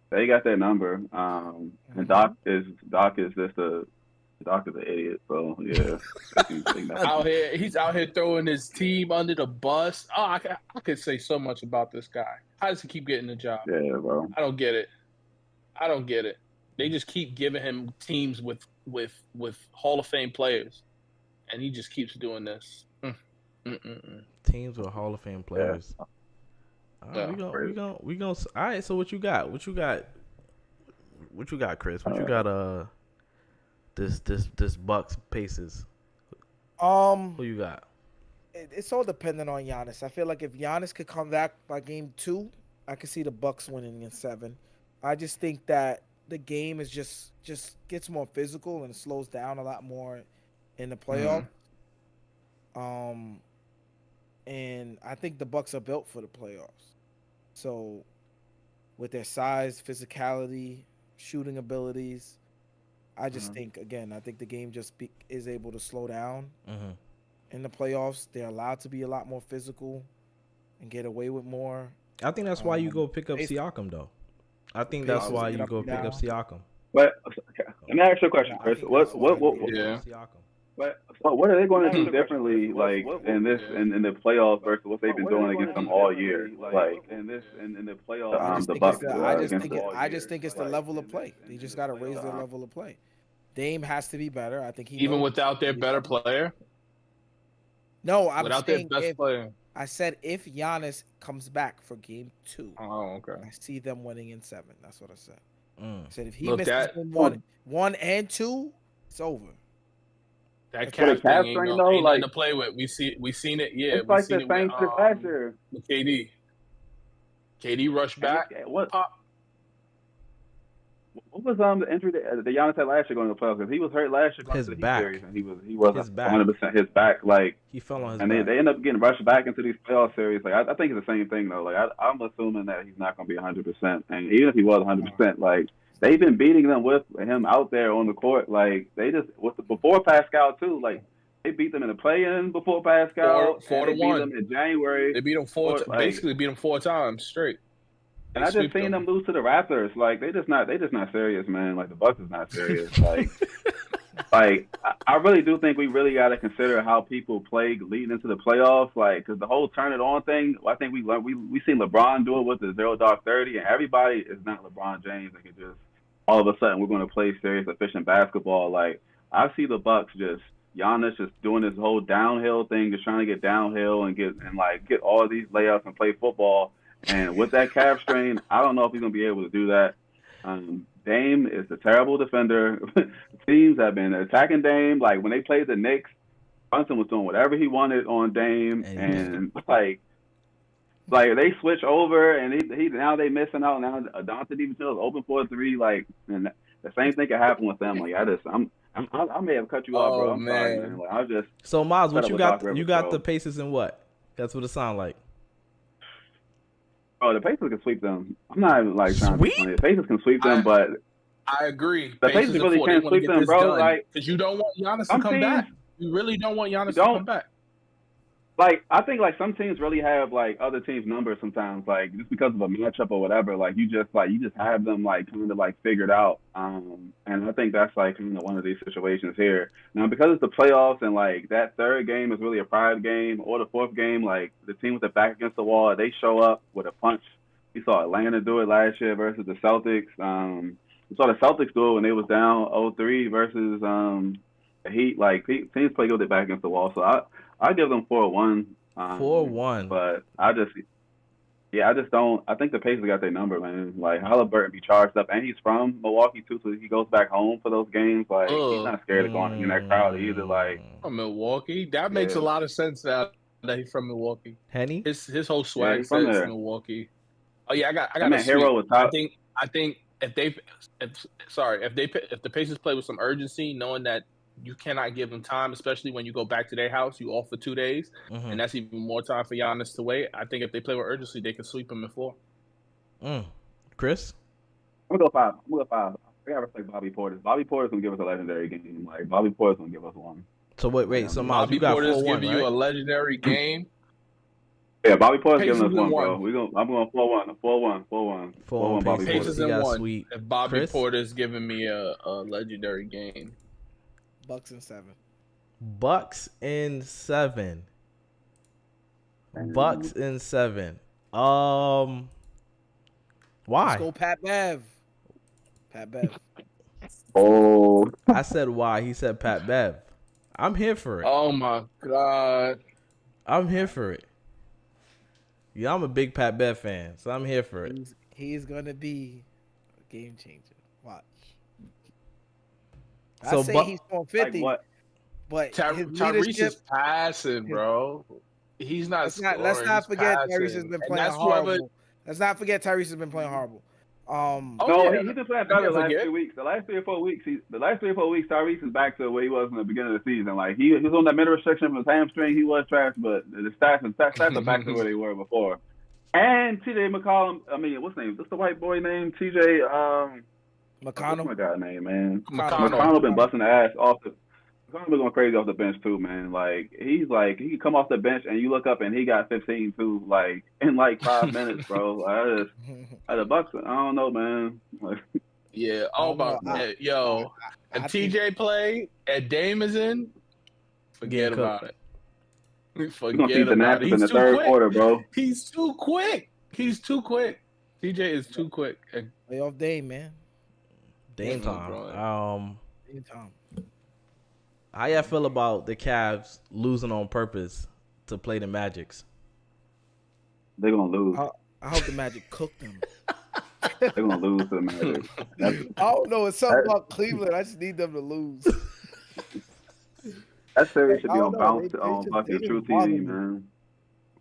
they got that number. And Doc is just Doc is an idiot. So yeah, he's out here throwing his team under the bus. Oh, I could say so much about this guy. How does he keep getting the job? Yeah, bro. I don't get it. They just keep giving him teams with Hall of Fame players, and he just keeps doing this. Teams with Hall of Fame players. Yeah. We gonna. All right. So what you got? What you got, Chris? What you got? This Bucks Pacers. Who you got? It's all dependent on Giannis. I feel like if Giannis could come back by game 2, I could see the Bucks winning in 7. I just think that the game is just gets more physical and slows down a lot more in the playoff. And I think the Bucks are built for the playoffs. So with their size, physicality, shooting abilities, I just think the game just is able to slow down in the playoffs. They're allowed to be a lot more physical and get away with more. I think that's why you go pick up Siakam, though. I think that's why you go pick up Siakam. But let me ask you a question, Chris. What? Siakam. But what are they going to do differently, like in the playoffs versus what they've been doing against them all year? Like in the playoffs, the Bucks I just think it's the level of play. They just got to raise their level of play. Dame has to be better. I think he even knows without their better player. No, I'm Without their saying best player. I said if Giannis comes back for game 2, Oh, okay. I see them winning in 7. That's what I said. I said if he Look, misses game 1 and 2, it's over. That calf calf thing strain, ain't though, nothing to play with. We seen it. Yeah, it's we like seen the it same shit last year. With KD. KD rushed back. What was the injury that Giannis had last year going to the playoffs? Because he was hurt last year going to the Heat series, and he wasn't 100% his back. Like he fell on his and back. they end up getting rushed back into these playoff series. Like I think it's the same thing though. Like I'm assuming that he's not going to be 100%, and even if he was 100%, like they've been beating them with him out there on the court. Like they just before Pascal too. Like they beat them in the play-in before Pascal. 4-1. They beat them in January. They beat them basically beat them 4 times straight. And I just seen them lose to the Raptors. Like they just not serious, man. Like the Bucks is not serious. Like, I really do think we really got to consider how people play leading into the playoffs. Like, because the whole turn it on thing, I think we seen LeBron do it with the 0-30, and everybody is not LeBron James. They can just all of a sudden we're going to play serious, efficient basketball. Like I see the Bucks just Giannis just doing this whole downhill thing, just trying to get downhill and get all these layups and play football. And with that calf strain, I don't know if he's going to be able to do that. Dame is a terrible defender. Teams have been attacking Dame. Like, when they played the Knicks, Brunson was doing whatever he wanted on Dame. And like they switch over, and he now they missing out. Now Dante DiVincenzo is open for a 3. Like, and the same thing could happen with them. Like, I may have cut you off, bro. I'm sorry, man. Like, I just so Miles, what you got? You got the Pacers in what? That's what it sounds like. Oh, the Pacers can sweep them. I'm not even trying to be funny. The Pacers can sweep them, but I agree. The Pacers really can't sweep them, bro. Like, because you don't want Giannis to come back. You really don't want Giannis to come back. Like, I think some teams really have other teams' numbers sometimes, just because of a matchup or whatever. Like you just have them kind of figured out. And I think that's kind of one of these situations here. Now, because it's the playoffs and that third game is really a pride game, or the fourth game, the team with their back against the wall, they show up with a punch. We saw Atlanta do it last year versus the Celtics. We saw the Celtics do it when they was down 0-3 versus the Heat. Teams play with their back against the wall. So I give them 4-1. 4-1. But I just don't. I think the Pacers got their number, man. Halliburton be charged up, and he's from Milwaukee too, so he goes back home for those games. He's not scared of going in that crowd either. From Milwaukee, that makes a lot of sense now that he's from Milwaukee. Henny, his whole swag says Milwaukee. Oh yeah, I got a hero with top. I think if the Pacers play with some urgency, knowing that you cannot give them time, especially when you go back to their house. You off for 2 days, and that's even more time for Giannis to wait. I think if they play with urgency, they can sweep him in 4. Chris? I'm going to go 5. I got to respect Bobby Portis. Bobby Portis going to give us a legendary game. Bobby Portis going to give us one. So, wait. So, Miles, you got Portis 4-1, giving right? you a legendary game? Yeah, Bobby Portis giving us one, bro. I'm going 4-1. 4-1. Bobby Pacers Portis. in 1. If Bobby Portis giving me a legendary game. Bucks in 7. Bucks in 7. Why? Let's go Pat Bev. Oh. I said why. He said Pat Bev. I'm here for it. Oh my God. I'm here for it. Yeah, I'm a big Pat Bev fan, so I'm here for it. He's gonna be a game changer. Watch. So I say he's on 50. But Tyrese is passing, bro. He's not scoring. Let's not forget Tyrese has been playing horrible. Let's not forget Tyrese has been playing horrible. He's been playing better the last 2 weeks. The last 3 or 4 weeks, Tyrese is back to where he was in the beginning of the season. He was on that middle restriction from his hamstring. He was trash, but the stats are back to where they were before. And TJ McCollum, what's his name? What's the white boy name? TJ McConnell. What's my guy's name, man? McConnell been busting the ass off the. McConnell been going crazy off the bench too, man. He can come off the bench and you look up and he got 15 too, in 5 minutes, bro. The Bucks, I don't know, man. Yeah, if TJ play and Dame is in, Forget about it. We're gonna see Forget the about it. Nationals in He's the too third quick. quarter, bro. He's too quick. He's too quick. TJ is too quick. And Playoff day, man. Dame Oh, time. bro. Anytime. How y'all feel about the Cavs losing on purpose to play the Magics? They're gonna lose. I hope the Magic cook them. They're gonna lose to the Magic. I don't know. It's something about Cleveland. I just need them to lose. That series should I be don't on know. bounce They on just- fucking they True just bother TV, me. man.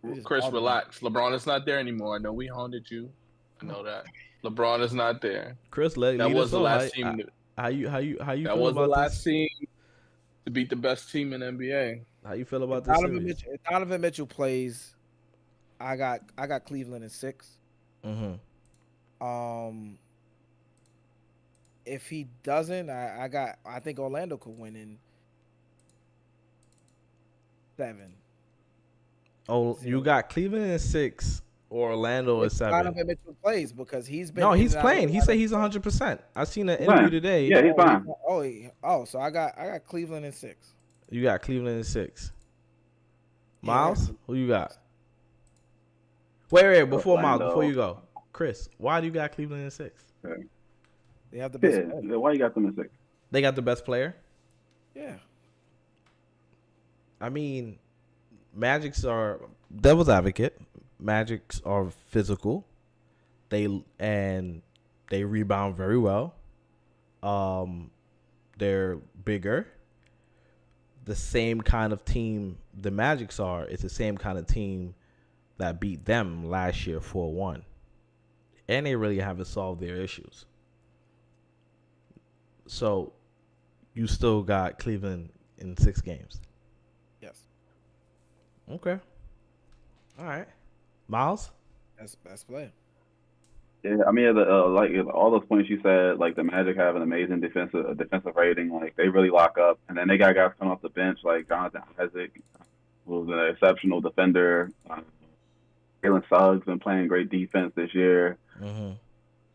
They just Chris, bother me. relax. LeBron is not there anymore. I know we haunted you. I know that. LeBron is not there. Chris, That lead was us the on. last team. How you That feel was the about last this? team to beat the best team in NBA. How you feel about this series? If Donovan Mitchell plays, I got Cleveland in 6. Mm-hmm. If he doesn't, I think Orlando could win in 7. Oh, you got Cleveland in 6, Orlando If is 7. Donovan Mitchell plays because he's been. No, in he's and out playing. of He the said lineup. he's 100%. I seen an He's interview fine. today. Yeah, he's fine. So I got Cleveland in 6. You got Cleveland in 6. Yeah. Miles, who you got? Wait, before Miles, Orlando. before you go, Chris, why do you got Cleveland in 6? They have the best. Yeah, player. why you got them in 6? They got the best player. Yeah. I mean, Magics are devil's advocate. Magics are physical. They rebound very well. They're bigger. The same kind of team the Magics are. It's the same kind of team that beat them last year 4-1. And they really haven't solved their issues. So, you still got Cleveland in 6 games. Yes. Okay. All right. Miles? That's best player. Yeah, I mean, like all those points you said, like the Magic have an amazing defensive rating. Like they really lock up, and then they got guys coming off the bench like Jonathan Isaac, who's an exceptional defender. Jalen Suggs been playing great defense this year. Mm-hmm.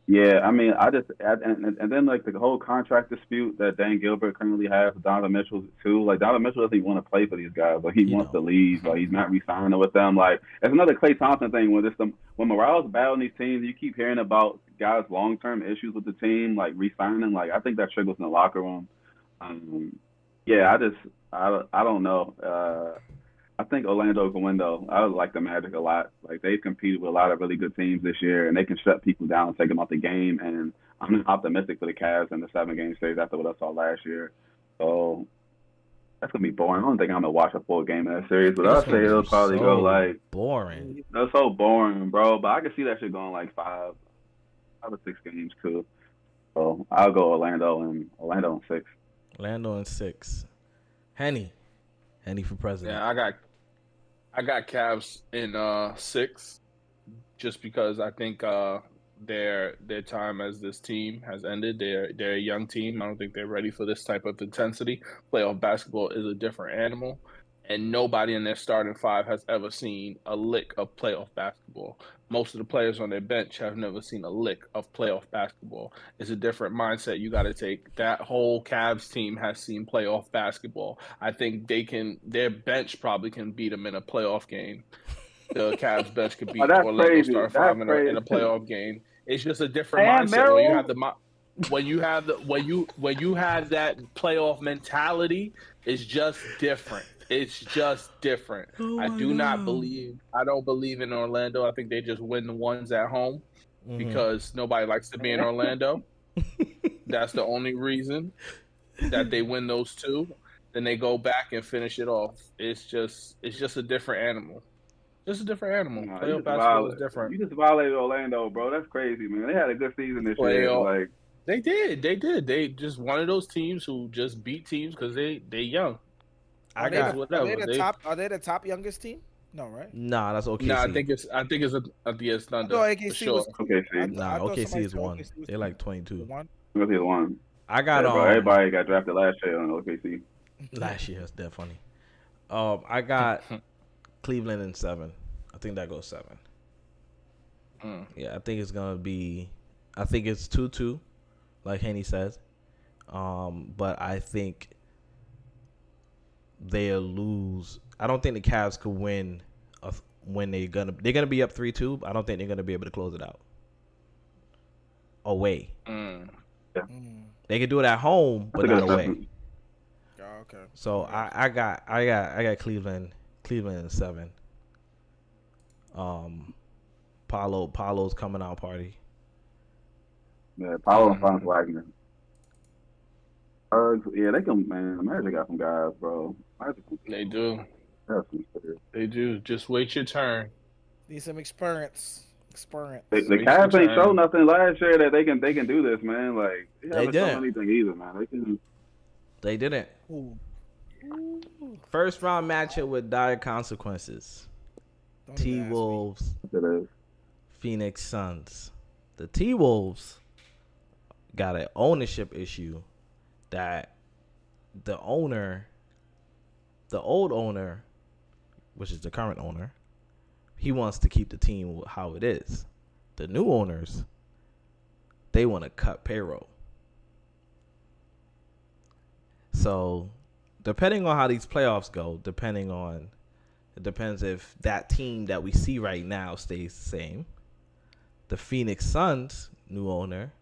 Yeah, I mean, and then like the whole contract dispute that Dan Gilbert currently has with Donovan Mitchell too. Like Donovan Mitchell doesn't even want to play for these guys. Like he wants to leave. Like he's not re-signing with them. Like it's another Klay Thompson thing where when morale's bad on these teams, you keep hearing about guys' long-term issues with the team, like re-signing. Like I think that trickles in the locker room. Yeah, I don't know. I think Orlando can win, though. I like the Magic a lot. Like, they've competed with a lot of really good teams this year, and they can shut people down and take them out the game. And I'm optimistic for the Cavs in the 7-game series after what I saw last year. So that's going to be boring. I don't think I'm going to watch a full game of that series, but I'll say it'll probably go like boring. That's so boring, bro. But I can see that shit going like 5 or 6 games, too. So I'll go Orlando in 6. Orlando in 6. Henny for president. Yeah, I got Cavs in 6, just because I think their time as this team has ended. They're a young team. I don't think they're ready for this type of intensity. Playoff basketball is a different animal, and nobody in their starting 5 has ever seen a lick of playoff basketball. Most of the players on their bench have never seen a lick of playoff basketball. It's a different mindset you got to take. That whole Cavs team has seen playoff basketball. I think their bench probably can beat them in a playoff game. The Cavs bench could beat Orlando starting 5 in a playoff game. It's just a different mindset. When you have that playoff mentality, it's just different. It's just different. I don't believe in Orlando. I think they just win the ones at home because nobody likes to be in Orlando. That's the only reason that they win those 2. Then they go back and finish it off. It's just a different animal. Just a different animal. Playoff basketball is different. You just violated Orlando, bro. That's crazy, man. They had a good season this year. Like they did. They just one of those teams who just beat teams because they young. Are they the top youngest team? No, right? Nah, that's OKC. Nah, I think it's Thunder. No, OKC for sure. was OKC. OKC is 1. They're like 22. OKC is 1. I got bro, everybody got drafted last year on OKC. Last year, that's that funny. I got Cleveland in 7. I think that goes 7. Yeah, I think it's gonna be. I think it's 2-2, like Henny says. But I think they'll lose. I don't think the Cavs could win when they're gonna be up 3-2. I don't think they're gonna be able to close it out away. They can do it at home, but not away. Oh, okay. So I got Cleveland in 7. Paulo's coming out party. Yeah, Paulo and Franz Wagner. Yeah, they can. Man, Magic got some guys, bro. They do. They do. Just wait your turn. Need some experience. The Cavs ain't show nothing last year that they can do this, man. Like they haven't shown anything either, man. They didn't. Ooh. First round matchup with dire consequences. T-Wolves, Phoenix Suns. The T-Wolves got an ownership issue that the old owner, which is the current owner, he wants to keep the team how it is. The new owners, they want to cut payroll. So, depending on how these playoffs go, it depends if that team that we see right now stays the same. The Phoenix Suns, new owner,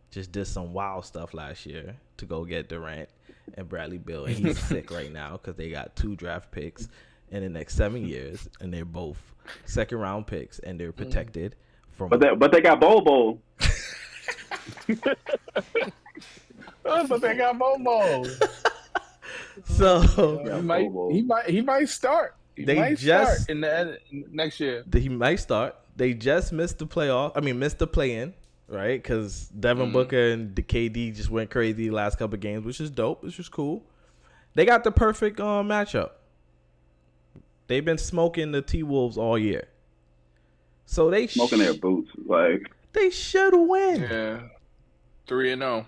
just did some wild stuff last year to go get Durant and Bradley Beal. And he's sick right now because they got 2 draft picks in the next 7 years, and they're both second-round picks, and they're protected from. But they got Bobo. But they got Bobo. So he might start. He might start in the next year. He might start. They just missed the play-in, right? Because Devin Booker and the KD just went crazy the last couple of games, which is dope. Which is cool. They got the perfect matchup. They've been smoking the T-Wolves all year. So they smoking their boots. Like they should win. Yeah. 3-0.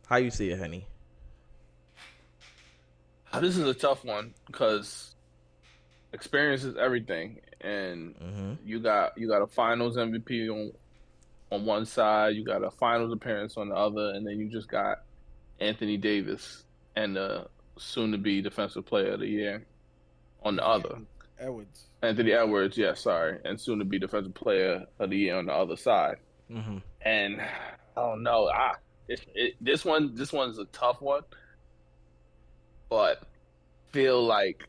How you see it, Henny? This is a tough one because experience is everything, and you got a Finals MVP on one side, you got a Finals appearance on the other, and then you just got Anthony Davis and the soon-to-be Defensive Player of the Year on the other. Anthony Edwards, and soon-to-be Defensive Player of the Year on the other side. And I don't know, this one's a tough one. But I feel like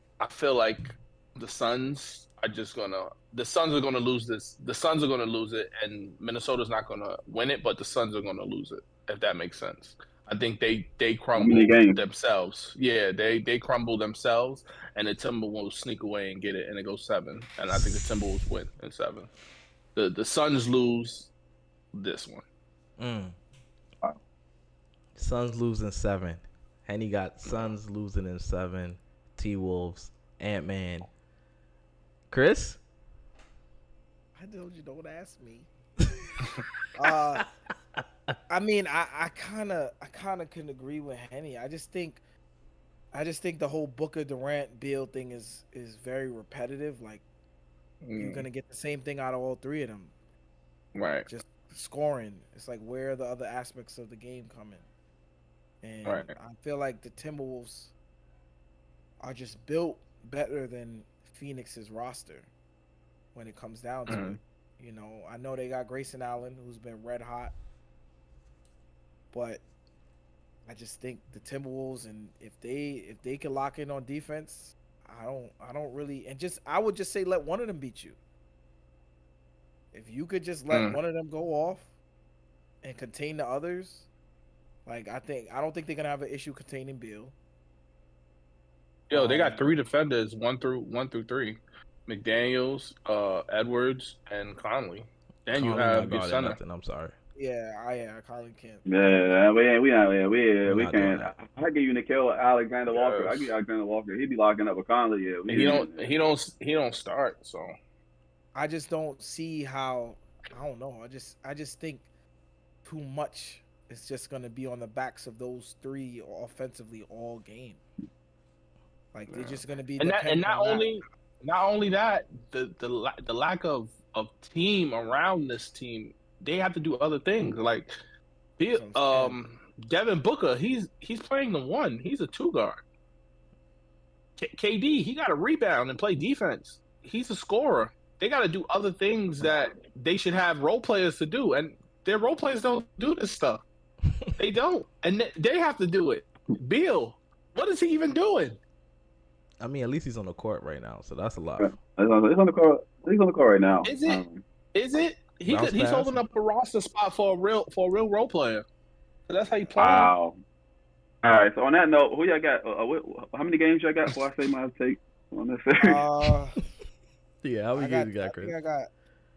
the Suns are gonna lose this. The Suns are gonna lose it, and Minnesota's not gonna win it, but the Suns are gonna lose it, if that makes sense. I think they crumble themselves. Yeah, they crumble themselves, and the Timberwolves sneak away and get it, and it goes 7. And I think the Timberwolves win in 7. The Suns lose this one. Suns losing 7. And he got Suns losing in 7. T-Wolves, Ant-Man. Chris? I told you don't ask me. I mean, I kind of can agree with Henny. I just think the whole Booker Durant Beal thing is very repetitive. Like you're gonna get the same thing out of all 3 of them. Right. Just scoring. It's like where are the other aspects of the game coming? And I feel like the Timberwolves are just built better than Phoenix's roster when it comes down to it. You know, I know they got Grayson Allen, who's been red hot, but I just think the Timberwolves, and if they can lock in on defense, I don't really, and I would just say let one of them beat you. If you could just let one of them go off and contain the others. Like I don't think they're gonna have an issue containing Beal. Yo, they got 3 defenders, 1 through 3. McDaniels, Edwards, and Conley. Then you have your center. Nothing, I'm sorry. Yeah, Conley can't. Yeah, we can't. I give you Nickeil Alexander Walker. I give you Alexander Walker. He'd be locking up with Conley. Yeah, he don't start. So I just don't see how. I don't know. I just think too much. It's just going to be on the backs of those 3 offensively all game. Like they're just going to be. And not only that, the lack of team around this team, they have to do other things. Like Devin Booker, he's playing the 1. He's a 2 guard. KD, he got to rebound and play defense. He's a scorer. They got to do other things that they should have role players to do, and their role players don't do this stuff. They don't, and they have to do it. Beal, what is he even doing? I mean, at least he's on the court right now, so that's a lot. He's on the court. He's on the court right now. Is it? Is it? He's holding up a roster spot for a real role player. So that's how you play. Wow. All right. So on that note, who y'all got? How many games y'all got before I say my take on this series? Yeah, how many games you got, Chris?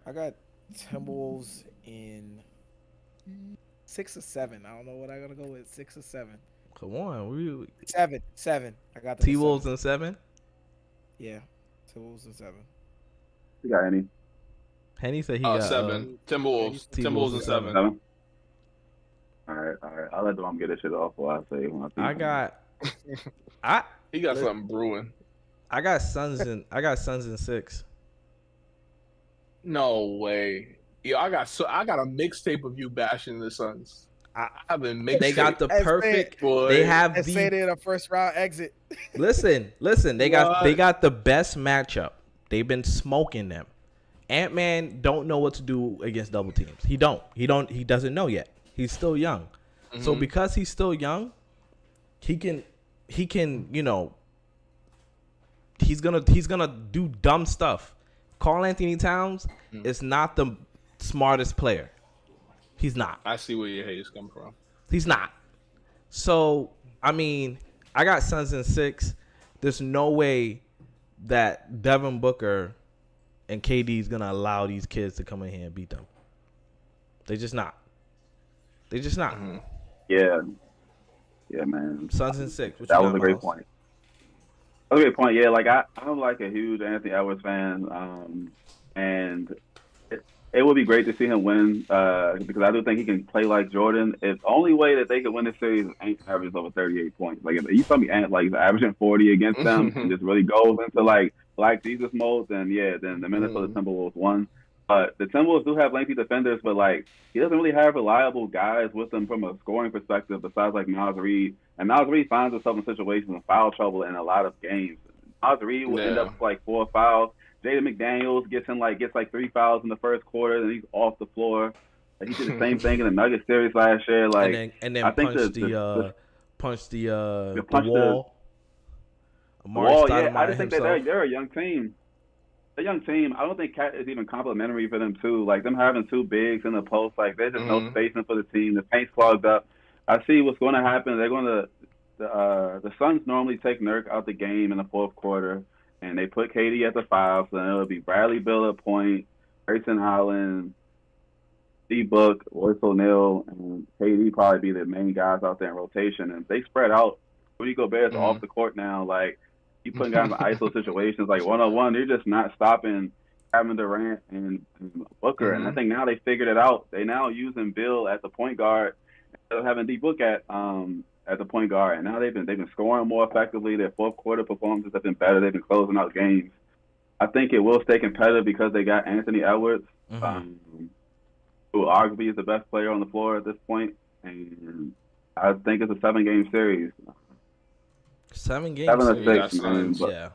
I got Timberwolves in 6 or 7. I don't know what I gotta go with. 6 or 7. Come on, 7. I got T-Wolves in 7. Yeah, Timberwolves in 7. You got any? Henny said he got 7. Timberwolves in 7. All right. I'll let them get this shit off while I say. He got something brewing. I got Suns in 6. No way. Yo, I got a mixtape of you bashing the Suns. I have a mixtape. They got the perfect. They have Let's say they're the first round exit. Listen. They got the best matchup. They've been smoking them. Ant-Man don't know what to do against double teams. He doesn't know yet. He's still young. Mm-hmm. So because he's still young, he can, you know, he's gonna do dumb stuff. Karl Anthony Towns is not the smartest player. He's not. I see where your hate is coming from. He's not. So, I mean, I got Suns in 6. There's no way that Devin Booker and KD is going to allow these kids to come in here and beat them. They're just not. Mm-hmm. Yeah. Yeah, man. Suns in 6. That was a great point. That's a great point. Yeah, like I'm like a huge Anthony Edwards fan, and it would be great to see him win because I do think he can play like Jordan. It's the only way that they could win this series is Ant averages over 38 points. Like if you saw me Ant like averaging 40 against them and just really goes into like Black Jesus mode, then the Minnesota Timberwolves won. But the Timberwolves do have lengthy defenders, but like he doesn't really have reliable guys with him from a scoring perspective besides like Naz Reid. And Naz Reid finds himself in situations of foul trouble in a lot of games. Naz Reid will end up with like 4 fouls. Jaden McDaniels gets 3 fouls in the first quarter, and he's off the floor. Like, he did the same thing in the Nuggets series last year. Like, and then I think punch the wall. Yeah, I just think that they're a young team. A young team. I don't think Cat is even complimentary for them too. Like them having 2 bigs in the post, like there's just no spacing for the team. The paint's clogged up. I see what's going to happen. They're going to the Suns normally take Nurk out the game in the fourth quarter, and they put KD at the 5. So then it'll be Bradley Beal at point, Grayson Allen, D Book, Royce O'Neal, and KD probably be the main guys out there in rotation. And they spread out. Rudy Gobert's off the court now. Like you putting guys in ISO situations like 1-on-1. They're just not stopping Kevin Durant and Booker. And I think now they figured it out. They now using Bill as the point guard instead of having D Book at the point guard. And now they've been scoring more effectively. Their fourth quarter performances have been better. They've been closing out games. I think it will stay competitive because they got Anthony Edwards, who arguably is the best player on the floor at this point. And I think it's a 7-game series. 7 games. 7 or 6, man. Yeah.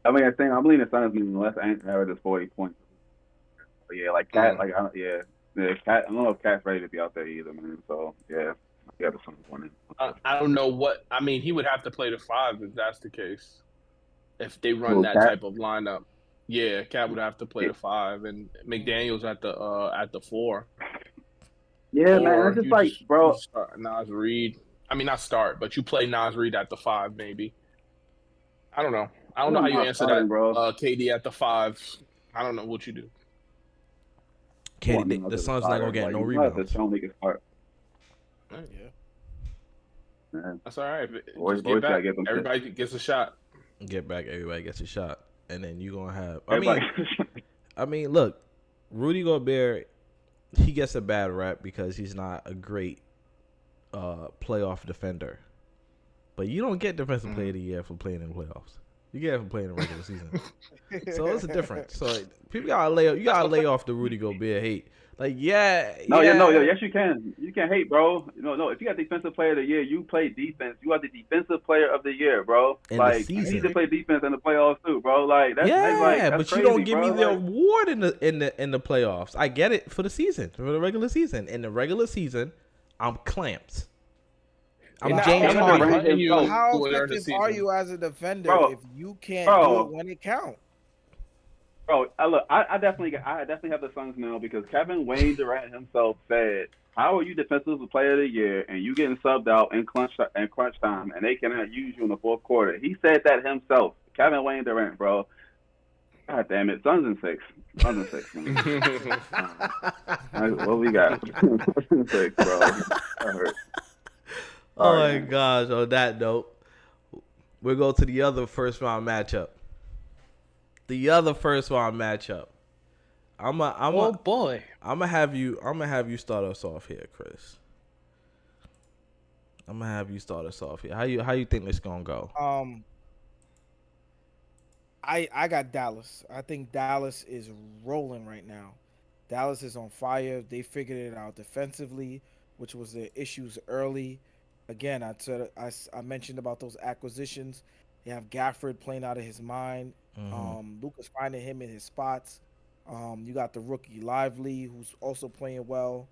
I mean, I'm leaning Suns unless Anthony averages 40 points. But yeah, like Cat, Cat. I don't know if Cat's ready to be out there either, man. So yeah, I got the Suns winning. I don't know what. I mean, he would have to play the 5 if that's the case. If they run that type of lineup, yeah, Cat would have to play the 5, and McDaniels at the 4. Yeah, man. It's just like, bro. Naz Reid. I mean, not start, but you play Naz Reid at the 5, maybe. I don't know. I don't know how you answer that, bro. KD at the 5. I don't know what you do. KD, the Suns not gonna get no rebounds. Yeah. That's all right. Get back. Everybody gets a shot. Get back. Everybody gets a shot, and then you gonna have. I mean, look, Rudy Gobert, he gets a bad rap because he's not a great playoff defender, but you don't get defensive player of the year for playing in the playoffs. You get it for playing in the regular season. So it's a difference. So people you gotta lay off the Rudy Gobert hate. Like, yeah, No, yeah. yes, you can. You can hate, bro. No. If you got defensive player of the year, you play defense. You are the defensive player of the year, bro. In the Like you need to season. play defense in the playoffs too, bro. Like Yeah, that's but you crazy, don't give me bro. the Like, award in the playoffs. I get it for the season, for the regular season. In the regular season, I'm clamped. I'm Nah, James Kevin Harden. Durant himself, How during the effective are season. you as a defender bro. if you can't do it Bro, when it counts? Bro, I definitely have the Suns now because Kevin Wayne Durant himself said, "How are you defensive player of the year and you getting subbed out in crunch time and they cannot use you in the fourth quarter?" He said that himself. Kevin Wayne Durant, bro. God damn it, Suns in 6. Suns in 6, man. What we got? Suns in 6, bro. That hurt. Oh Sorry, my man. gosh! On that note, we'll go to the other first round matchup. Oh boy. I'm gonna have you start us off here, Chris. I'm gonna have you start us off here. How you think this gonna go? I got Dallas. I think Dallas is rolling right now. Dallas is on fire. They figured it out defensively, which was the issues early. Again, I mentioned about those acquisitions. You have Gafford playing out of his mind. Luka's finding him in his spots. You got the rookie Lively, who's also playing well.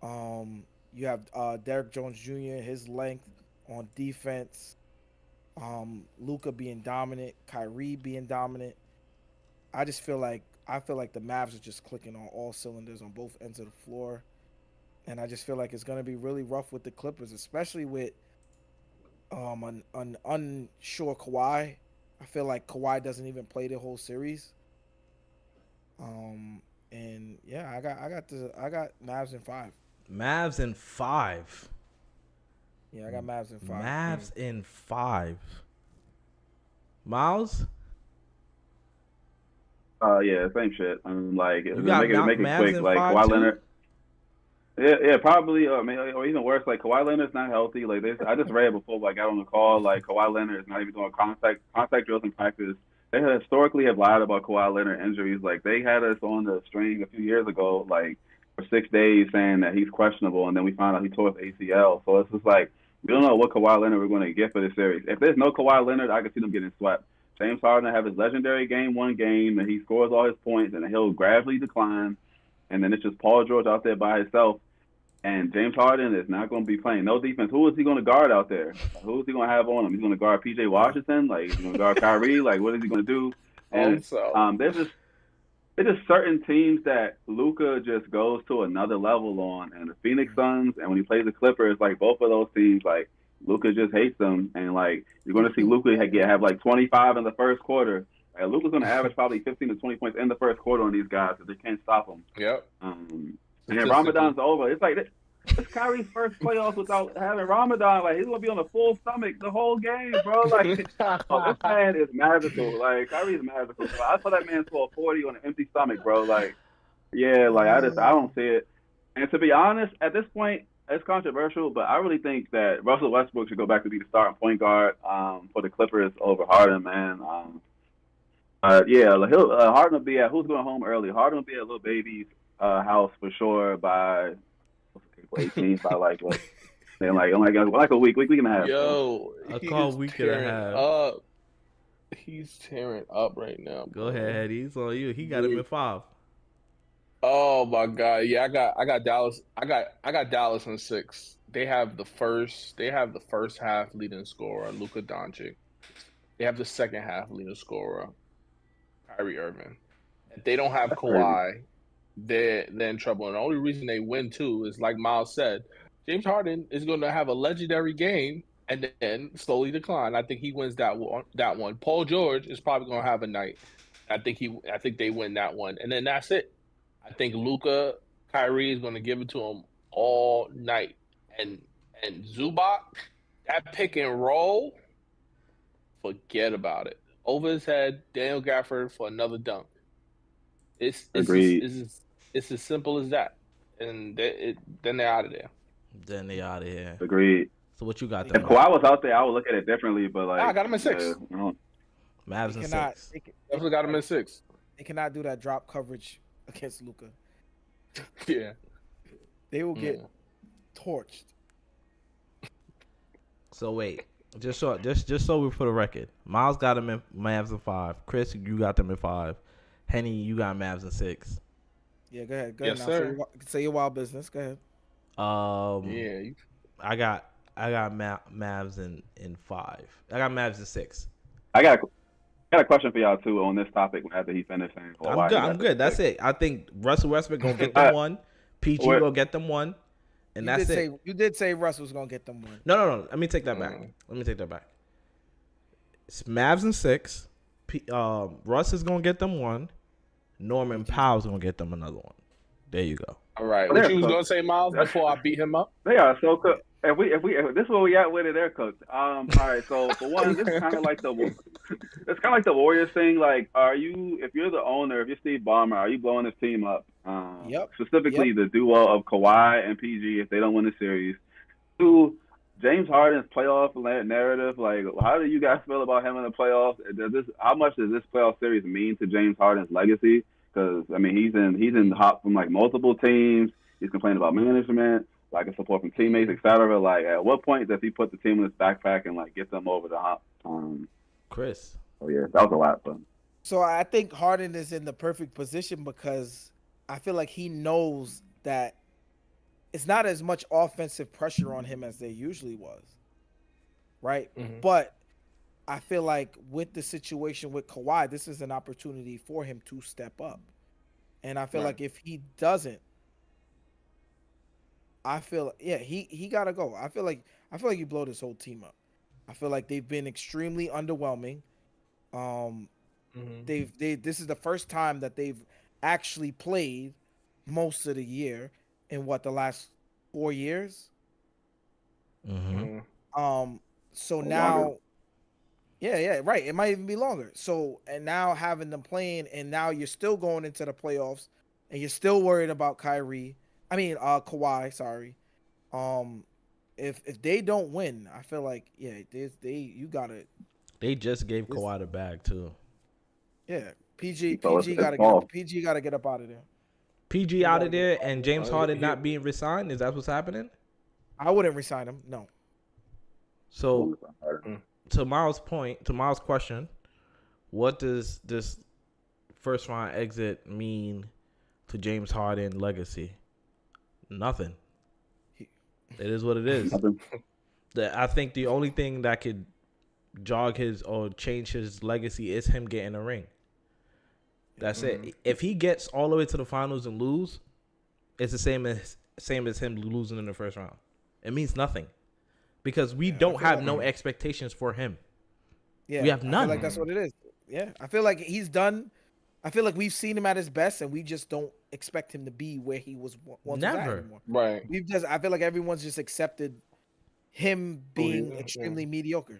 You have Derek Jones Jr., his length on defense. Luka being dominant, Kyrie being dominant. I feel like the Mavs are just clicking on all cylinders on both ends of the floor. And I just feel like it's gonna be really rough with the Clippers, especially with an unsure Kawhi. I feel like Kawhi doesn't even play the whole series. And yeah, I got Mavs in 5. Mavs in 5. Yeah, I got Mavs in 5. Mavs in 5. Miles? Yeah, same shit. Like, You got make it Mavs quick. in Like 5 Kawhi too? Leonard. Yeah, probably. Or even worse, like Kawhi Leonard's not healthy. Like this, I just read before I got on the call. Like Kawhi Leonard is not even doing contact drills in practice. They historically have lied about Kawhi Leonard injuries. Like they had us on the string a few years ago, like for 6 days, saying that he's questionable, and then we found out he tore his ACL. So it's just like we don't know what Kawhi Leonard we're going to get for this series. If there's no Kawhi Leonard, I can see them getting swept. James Harden have his legendary game 1 game, and he scores all his points, and then he'll gradually decline, and then it's just Paul George out there by himself. And James Harden is not going to be playing no defense. Who is he going to guard out there? Who is he going to have on him? He's going to guard P.J. Washington? Like, he's going to guard Kyrie? Like, what is he going to do? And there's just certain teams that Luka just goes to another level on. And the Phoenix Suns, and when he plays the Clippers, like, both of those teams, like, Luka just hates them. And, like, you're going to see Luka have like, 25 in the first quarter. Like, Luka's going to average probably 15 to 20 points in the first quarter on these guys if they can't stop him. Yep. And then Ramadan's over. It's like it's Kyrie's first playoffs without having Ramadan. Like he's gonna be on a full stomach the whole game, bro. Like this man is magical. Like Kyrie's magical. Bro. I saw that man score 40 on an empty stomach, bro. Like yeah, like I don't see it. And to be honest, at this point, it's controversial, but I really think that Russell Westbrook should go back to be the starting point guard for the Clippers over Harden, man. Harden will be at who's going home early. Harden will be at Lil Baby's house for sure by April 18th. By like what? Then like a week and a half. Yo, I call week and a half. He's tearing up right now. Go ahead, he's on you. He got him at 5. Oh my God! Yeah, I got Dallas. I got Dallas in 6. They have the first half leading scorer, Luka Doncic. They have the second half leading scorer, Kyrie Irving. If they don't have Kawhi, they're in trouble. And the only reason they win too is, like Miles said, James Harden is going to have a legendary game and then slowly decline. I think he wins that one. Paul George is probably going to have a night. I think they win that one, and then that's it. I think Luka, Kyrie is going to give it to him all night, and Zubac, that pick and roll, forget about it. Over his head, Daniel Gafford for another dunk. It's as simple as that, and then they're out of there. Agreed. So what you got? If Kawhi was out there, I would look at it differently. But like, I got him in 6. Mavs in 6. Definitely got him in 6. They cannot do that drop coverage against Luka. Yeah. They will get torched. So wait, just so we for the record, Miles got him in Mavs in 5. Chris, you got them in 5. Henny, you got Mavs in 6. Yeah, go ahead. Go Yes, ahead now. sir. Say your wild business. Go ahead. Yeah. I got Mavs in 5. I got Mavs in 6. I got a question for y'all too on this topic after he finished saying. I'm good. That's it. I think Russell Westbrook gonna get them one. PG gonna get them one, and that's it. You did say Russ was gonna get them one. No. Let me take that back. It's Mavs in 6. Russ is gonna get them one. Norman Powell's gonna get them another one. There you go. All right. What you was gonna say, Miles, before I beat him up? They are so cooked. If this is where we at with it, they're cooked. All right. So for one, this is kind of like the Warriors thing. Like, if you're the owner, if you're Steve Ballmer, are you blowing this team up? Yep. Specifically, the duo of Kawhi and PG if they don't win the series. 2, James Harden's playoff narrative. Like, how do you guys feel about him in the playoffs? How much does this playoff series mean to James Harden's legacy? Because I mean, he's in hot from like multiple teams. He's complaining about management, lack of support from teammates, etc. Like, at what point does he put the team in his backpack and like get them over the hump? Chris. Oh yeah, that was a lot. But So I think Harden is in the perfect position because I feel like he knows that it's not as much offensive pressure on him as there usually was, right? Mm-hmm. But I feel like with the situation with Kawhi, this is an opportunity for him to step up. And I feel like if he doesn't, he gotta go. I feel like you blow this whole team up. I feel like they've been extremely underwhelming. This is the first time that they've actually played most of the year in the last 4 years. So now longer. Yeah, right. It might even be longer. So, and now having them playing, and now you're still going into the playoffs, and you're still worried about Kawhi. Sorry. If they don't win, I feel like you gotta. They just gave Kawhi the bag too. Yeah, PG So gotta get up out of there. PG out of there, and James Harden not being resigned. Is that what's happening? I wouldn't resign him. No. So. To Miles' point, to Miles' question, what does this first round exit mean to James Harden legacy? Nothing. It is what it is. I think the only thing that could jog his or change his legacy is him getting a ring. That's it. If he gets all the way to the finals and lose, it's the same as him losing in the first round. It means nothing. Because we don't have no expectations for him. Yeah, we have none. I feel like that's what it is. Yeah, I feel like he's done. I feel like we've seen him at his best, and we just don't expect him to be where he was once Never. anymore. Right. I feel like everyone's just accepted him being extremely mediocre.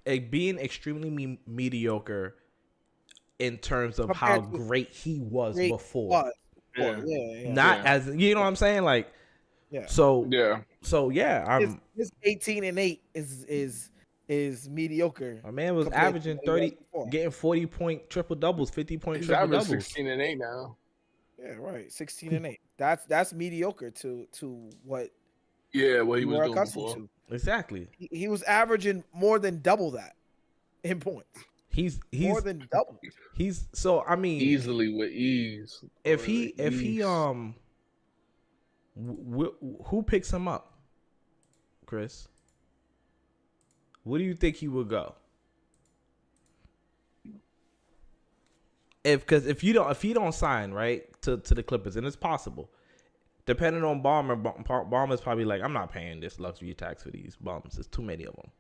Being extremely mediocre in terms of Compared how to great he was before. Yeah. Not as you know what I'm saying, like. Yeah. So his 18-8 is mediocre. My man was averaging 30, getting 40-point triple doubles, 50-point triple doubles. 16-8 now. Yeah, right. 16-8. That's mediocre to what. Yeah, what he was doing accustomed before. to. Exactly. He was averaging more than double that in points. He's more than double. Easily with ease. If he who picks him up, Chris? Where do you think he would go? If he don't sign right to the Clippers, and it's possible, depending on Ballmer's probably like, I'm not paying this luxury tax for these bums. There's too many of them.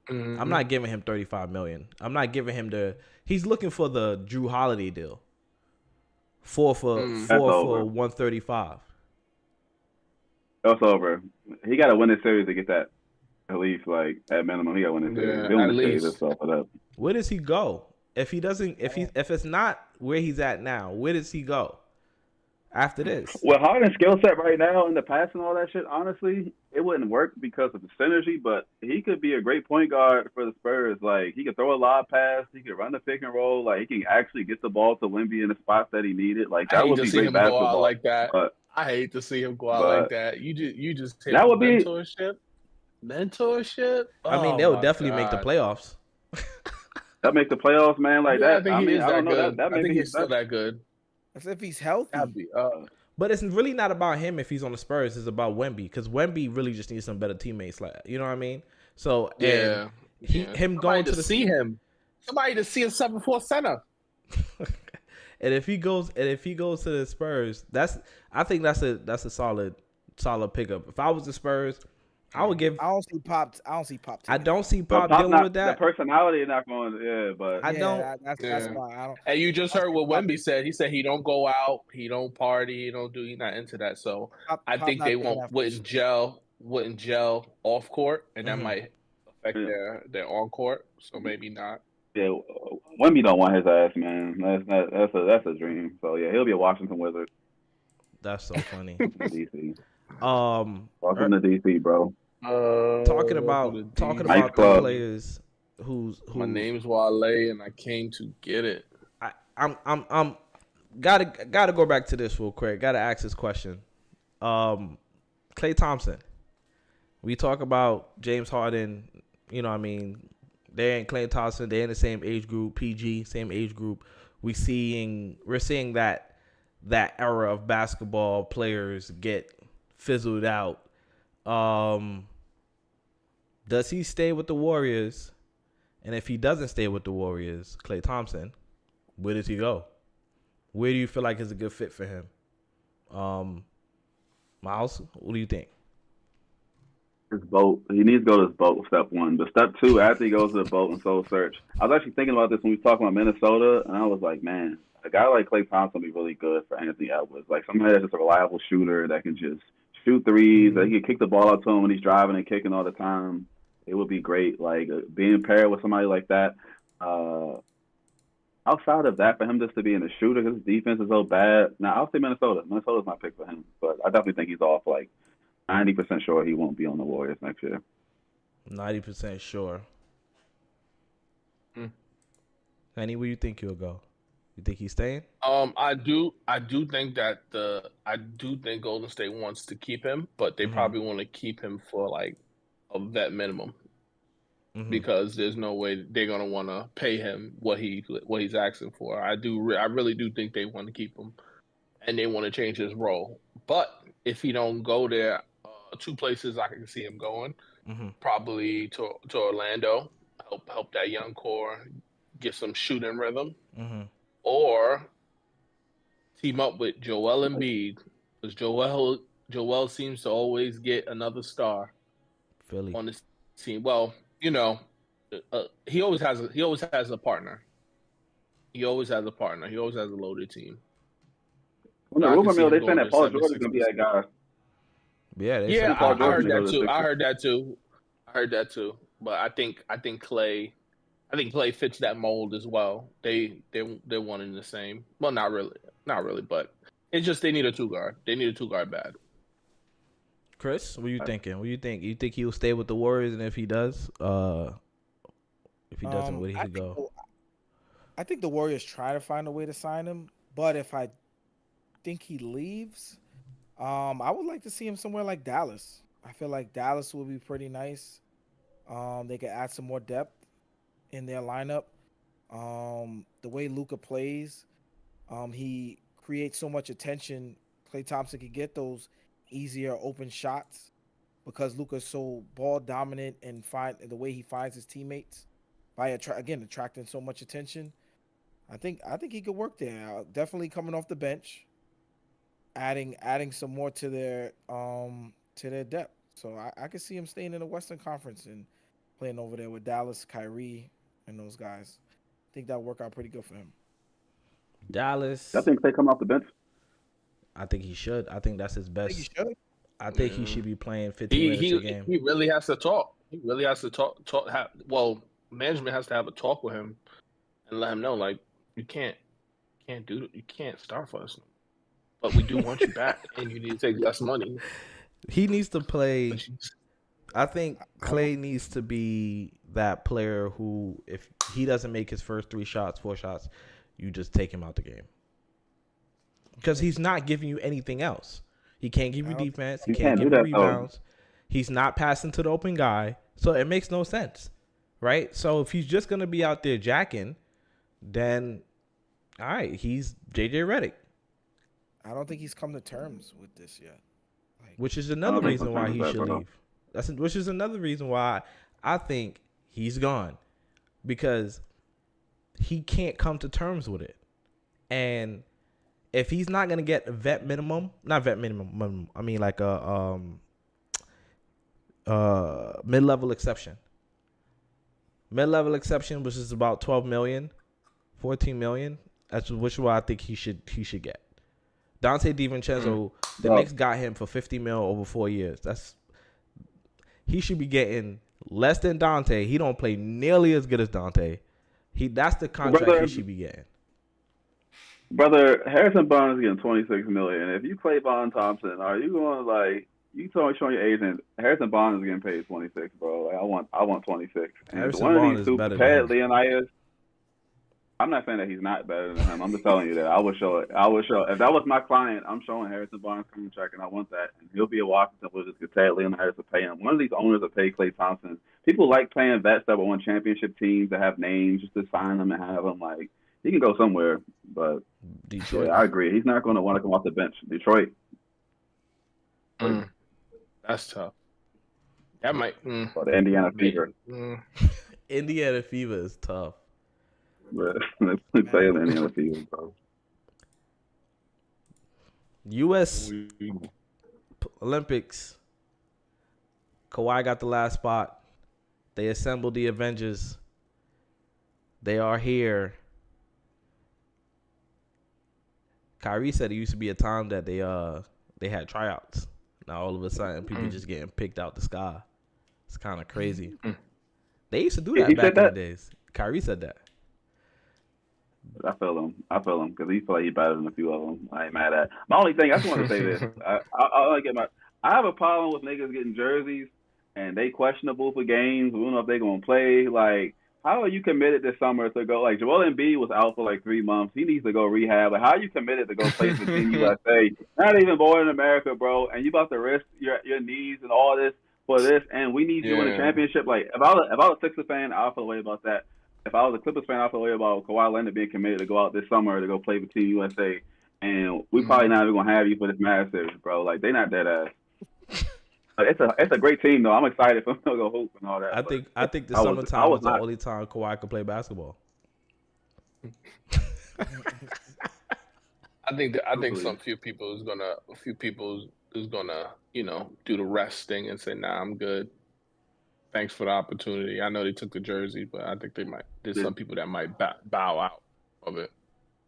Mm-hmm. I'm not giving him $35 million. I'm not giving him he's looking for the Drew Holiday deal. 4 for 135. That's over. He got to win the series to get that. At least, like at minimum, he got to win the series. Yeah, at least. Where does he go if he doesn't? If it's not where he's at now, where does he go after this. Well, Harden's skill set right now in the pass and all that shit, honestly, it wouldn't work because of the synergy, but he could be a great point guard for the Spurs. Like, he could throw a lob pass, he could run the pick and roll, like, he can actually get the ball to Wemby in the spots that he needed. Like, I that hate would to be see great him go out basketball. like that. But, I hate to see him go out but like that. You just hit that would be mentorship. I mean, Oh they'll my definitely make the God. playoffs. that make the playoffs, man. Like Yeah, that. I think I he mean, is I don't that know good. that. That I think maybe he's still that good. As if he's healthy. That'd be, But it's really not about him if he's on the Spurs. It's about Wemby because Wemby really just needs some better teammates. Like, you know what I mean? So yeah. him going to the see him. Somebody to see a 7'4" center. and if he goes to the Spurs, I think that's a solid pickup. If I was the Spurs, I would give. I don't see Pop. I don't see But Pop dealing not, with that. The personality not going. Yeah, but I don't. That's why I don't. And you just heard what Wemby said. He said he don't go out, he don't party, he's not into that. So I think they wouldn't gel off court, and that might affect their on court. So maybe not. Yeah, Wemby don't want his ass, man. That's a dream. So yeah, he'll be a Washington Wizard. That's so funny. DC. Welcome to DC, bro. Talking about the players whose my name's Wale and I came to get it. I'm gotta go back to this real quick. Gotta ask this question. Klay Thompson. We talk about James Harden. You know what I mean? They and Klay Thompson. They're in the same age group. PG, same age group. We're seeing that era of basketball players get fizzled out. Does he stay with the Warriors? And if he doesn't stay with the Warriors, Klay Thompson, where does he go? Where do you feel like is a good fit for him? Miles, what do you think? His boat. He needs to go to his boat, step one. But step two, after he goes to the boat and soul search. I was actually thinking about this when we were talking about Minnesota, and I was like, man, a guy like Klay Thompson would be really good for Anthony Edwards. Like somebody that's just a reliable shooter that can just shoot threes, that he can kick the ball up to him when he's driving and kicking all the time. It would be great, like being paired with somebody like that. Outside of that, for him just to be in the shooter, his defense is so bad. Now, I'll say Minnesota. Minnesota's my pick for him, but I definitely think he's off. Like 90% sure he won't be on the Warriors next year. 90% sure. Henny, where you think he'll go? You think he's staying? I do think Golden State wants to keep him, but they probably want to keep him for like a vet minimum because there's no way they're gonna want to pay him what he's asking for. I really do think they want to keep him, and they want to change his role. But if he don't go there, two places I can see him going, probably to Orlando, help that young core get some shooting rhythm, or team up with Joel Embiid because Joel seems to always get another star. Philly on this team. Well, you know, he always has a partner. He always has a partner. He always has a loaded team. On the rumor mill, they saying that Paul George is gonna be that guy. Yeah, I heard that too. But I think Klay fits that mold as well. They're one in the same. Well, not really, but it's just they need a two guard. They need a two guard bad. Chris, what are you thinking? What do you think? You think he'll stay with the Warriors, and if he does, if he doesn't, where he go? I think the Warriors try to find a way to sign him, but if I think he leaves, I would like to see him somewhere like Dallas. I feel like Dallas would be pretty nice. They could add some more depth in their lineup. The way Luka plays, he creates so much attention. Klay Thompson can get those easier open shots because Luka's so ball dominant and the way he finds his teammates by attracting so much attention. I think he could work there. Definitely coming off the bench, adding some more to their depth. So I could see him staying in the Western Conference and playing over there with Dallas, Kyrie, and those guys. I think that'll work out pretty good for him. Dallas. I think they come off the bench. I think he should. I think that's his best. I think he should be playing 15 minutes a game. He really has to talk. He really has to talk. Management has to have a talk with him and let him know, like, you can't start for us. but we do want you back, and you need to take less money. He needs to play. But you- I think Clay needs to be that player who, if he doesn't make his first 4 shots, you just take him out the game. Because he's not giving you anything else. He can't give you defense. He can't give you rebounds. He's not passing to the open guy. So it makes no sense, right? So if he's just going to be out there jacking, then, all right, he's J.J. Redick. I don't think he's come to terms with this yet. Which is another reason why he should leave. Which is another reason why I think he's gone. Because he can't come to terms with it. And if he's not going to get vet minimum, not vet minimum, I mean like a mid-level exception. Mid-level exception, which is about 12 million, 14 million. That's which is what I think he should get. Dante DiVincenzo, the Knicks got him for 50 mil over 4 years. He should be getting less than Dante. He don't play nearly as good as Dante. That's the contract he should be getting. Brother, Harrison Barnes is getting $26 million. If you play Von Thompson, are you going to you showing your agent? Harrison Barnes is getting paid 26, bro. I want 26. And Harrison one Barnes of is these better Ted than him. Leonidas. I'm not saying that he's not better than him. I'm just telling you that I would show it. If that was my client, I'm showing Harrison Barnes contract, and I want that. And he'll be a Washington Wizards because Ted Leonidas will pay him. One of these owners will pay Klay Thompson. People like paying vets that won championship teams that have names just to sign them and have them. He can go somewhere, but Detroit. Yeah, I agree. He's not going to want to come off the bench. Detroit. That's tough. That might. Or the Indiana Fever. Indiana Fever is tough. But let's say the Indiana Fever, bro. U.S. Olympics. Kawhi got the last spot. They assembled the Avengers. They are here. Kyrie said it used to be a time that they had tryouts. Now all of a sudden people just getting picked out the sky. It's kind of crazy. They used to do that back in the days. Kyrie said that. I feel him because he feel like he's better than a few of them. I ain't mad at. My only thing I just want to say this. I have a problem with niggas getting jerseys and they questionable for games. We don't know if they're gonna play. How are you committed this summer to go? Joel Embiid was out for 3 months. He needs to go rehab. How are you committed to go play for Team USA? Not even born in America, bro. And you about to risk your knees and all this for this. And we need you in the championship. If I was a Sixers fan, I'll feel away about that. If I was a Clippers fan, I'll feel away about Kawhi Leonard being committed to go out this summer to go play for Team USA. And we probably not even gonna have you for this Mavs series, bro. They not dead ass. It's a great team though. I'm excited for them to go hoop and all that. I think the summertime was the only time Kawhi could play basketball. I think a few people is gonna do the rest thing and say, nah, I'm good. Thanks for the opportunity. I know they took the jersey, but I think there's some people that might bow out of it.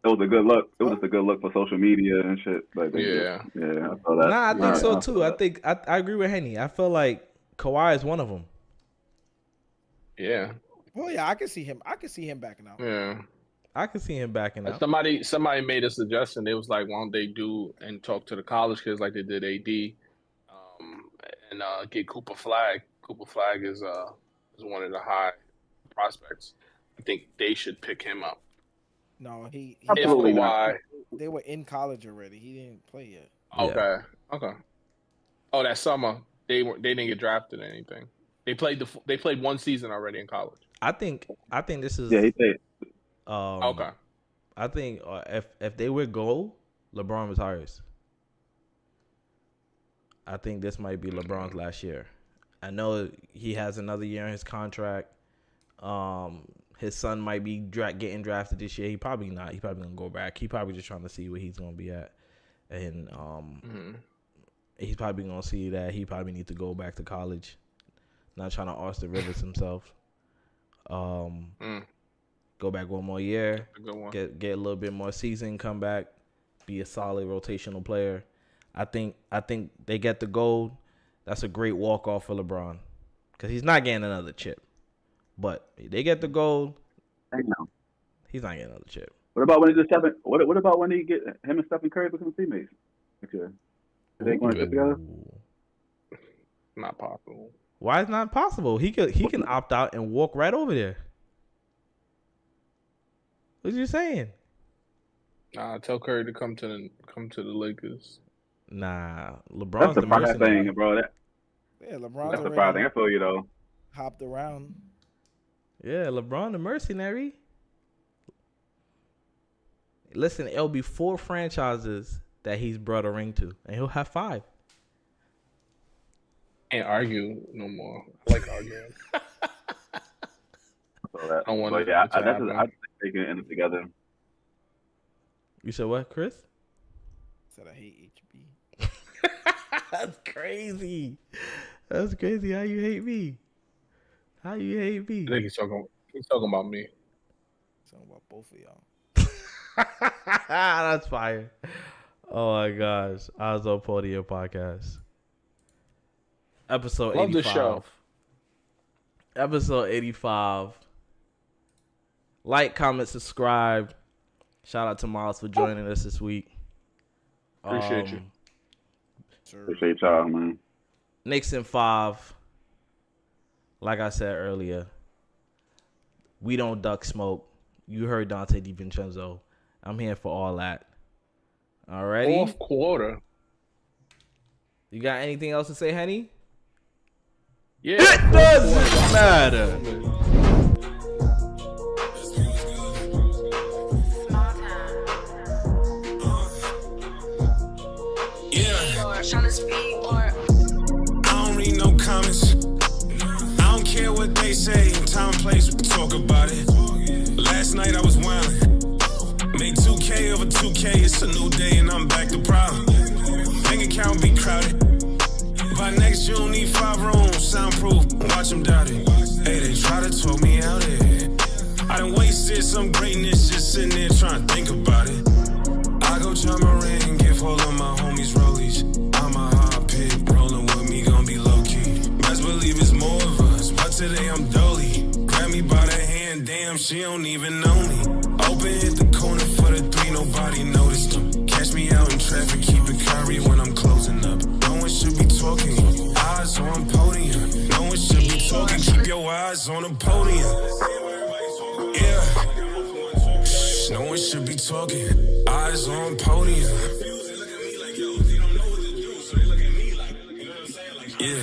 It was a good look. It was just a good look for social media and shit. I saw that. Nah, I think so too. I think I agree with Henny. I feel like Kawhi is one of them. Yeah. Well, yeah, I can see him. I can see him backing out. Yeah. I can see him backing out. Somebody made a suggestion. They was like, why don't they do and talk to the college kids like they did AD, and get Cooper Flag. Cooper Flag is one of the high prospects. I think they should pick him up. No, he they were in college already. He didn't play yet. Okay. Oh, that summer they didn't get drafted or anything. They played 1 season already in college. I think this is he played. Okay. I think if they were gold, LeBron retires. I think this might be LeBron's last year. I know he has another year in his contract. His son might be getting drafted this year. He probably not. He probably gonna go back. He probably just trying to see where he's gonna be at, and he's probably gonna see that he probably need to go back to college. Not trying to Austin Rivers himself. Go back 1 more year. Get a little bit more season. Come back, be a solid rotational player. I think they get the gold. That's a great walk off for LeBron because he's not getting another chip. But they get the gold. He's not getting another chip. What about when he just What about when he get him and Stephen Curry become teammates? Okay. Are they going to together? Not possible. Why is not possible? He can opt out and walk right over there. What you saying? Nah, tell Curry to come to the Lakers. Nah, LeBron's That's the the fire mercenary. thing, bro. Yeah, LeBron's That's the fire thing. already I feel you though. hopped around. Yeah, LeBron the mercenary. Listen, it'll be 4 franchises that he's brought a ring to, and he'll have 5. Can't argue no more. I like arguing. So that, I want but it yeah, to happen. I think they can end it together. You said what, Chris? Said I hate HB. That's crazy. That's crazy. How you hate me? How you hate me? I think he's talking about me. Talking about both of y'all. That's fire. Oh my gosh. Eyesonpodium podcast. Episode 85. Love the show. Episode 85. Like, comment, subscribe. Shout out to Miles for joining us this week. Appreciate you. Appreciate y'all, man. Knicks in 5. Like I said earlier, we don't duck smoke. You heard Dante DiVincenzo. I'm here for all that. Alrighty. 4th quarter. You got anything else to say, Henny? Yeah. It doesn't matter. I don't read no comments. I don't care what they say. Time and place, we talk about it. Last night I was wildin'. Made 2K over 2K. It's a new day and I'm back to problem. Bank account be crowded. By next June, need 5 rooms, soundproof. Watch them doubt it. Hey, they try to talk me out of it. I done wasted some greatness just sitting there trying to think about it. I go jump a ring, give all of my homies rollies. I'm a hot pick, rolling with me, gon' be low key. Best believe it's more of us, but today I'm dolly. Grab me by the hand, damn, she don't even know me. Open hit the corner for the 3, nobody noticed them. Catch me out in traffic, keep it Kyrie when I'm closing up. No one should be talking, eyes on podium. No one should be talking, keep your eyes on the podium. Yeah. Shh, no one should be talking, eyes on podium. Yeah.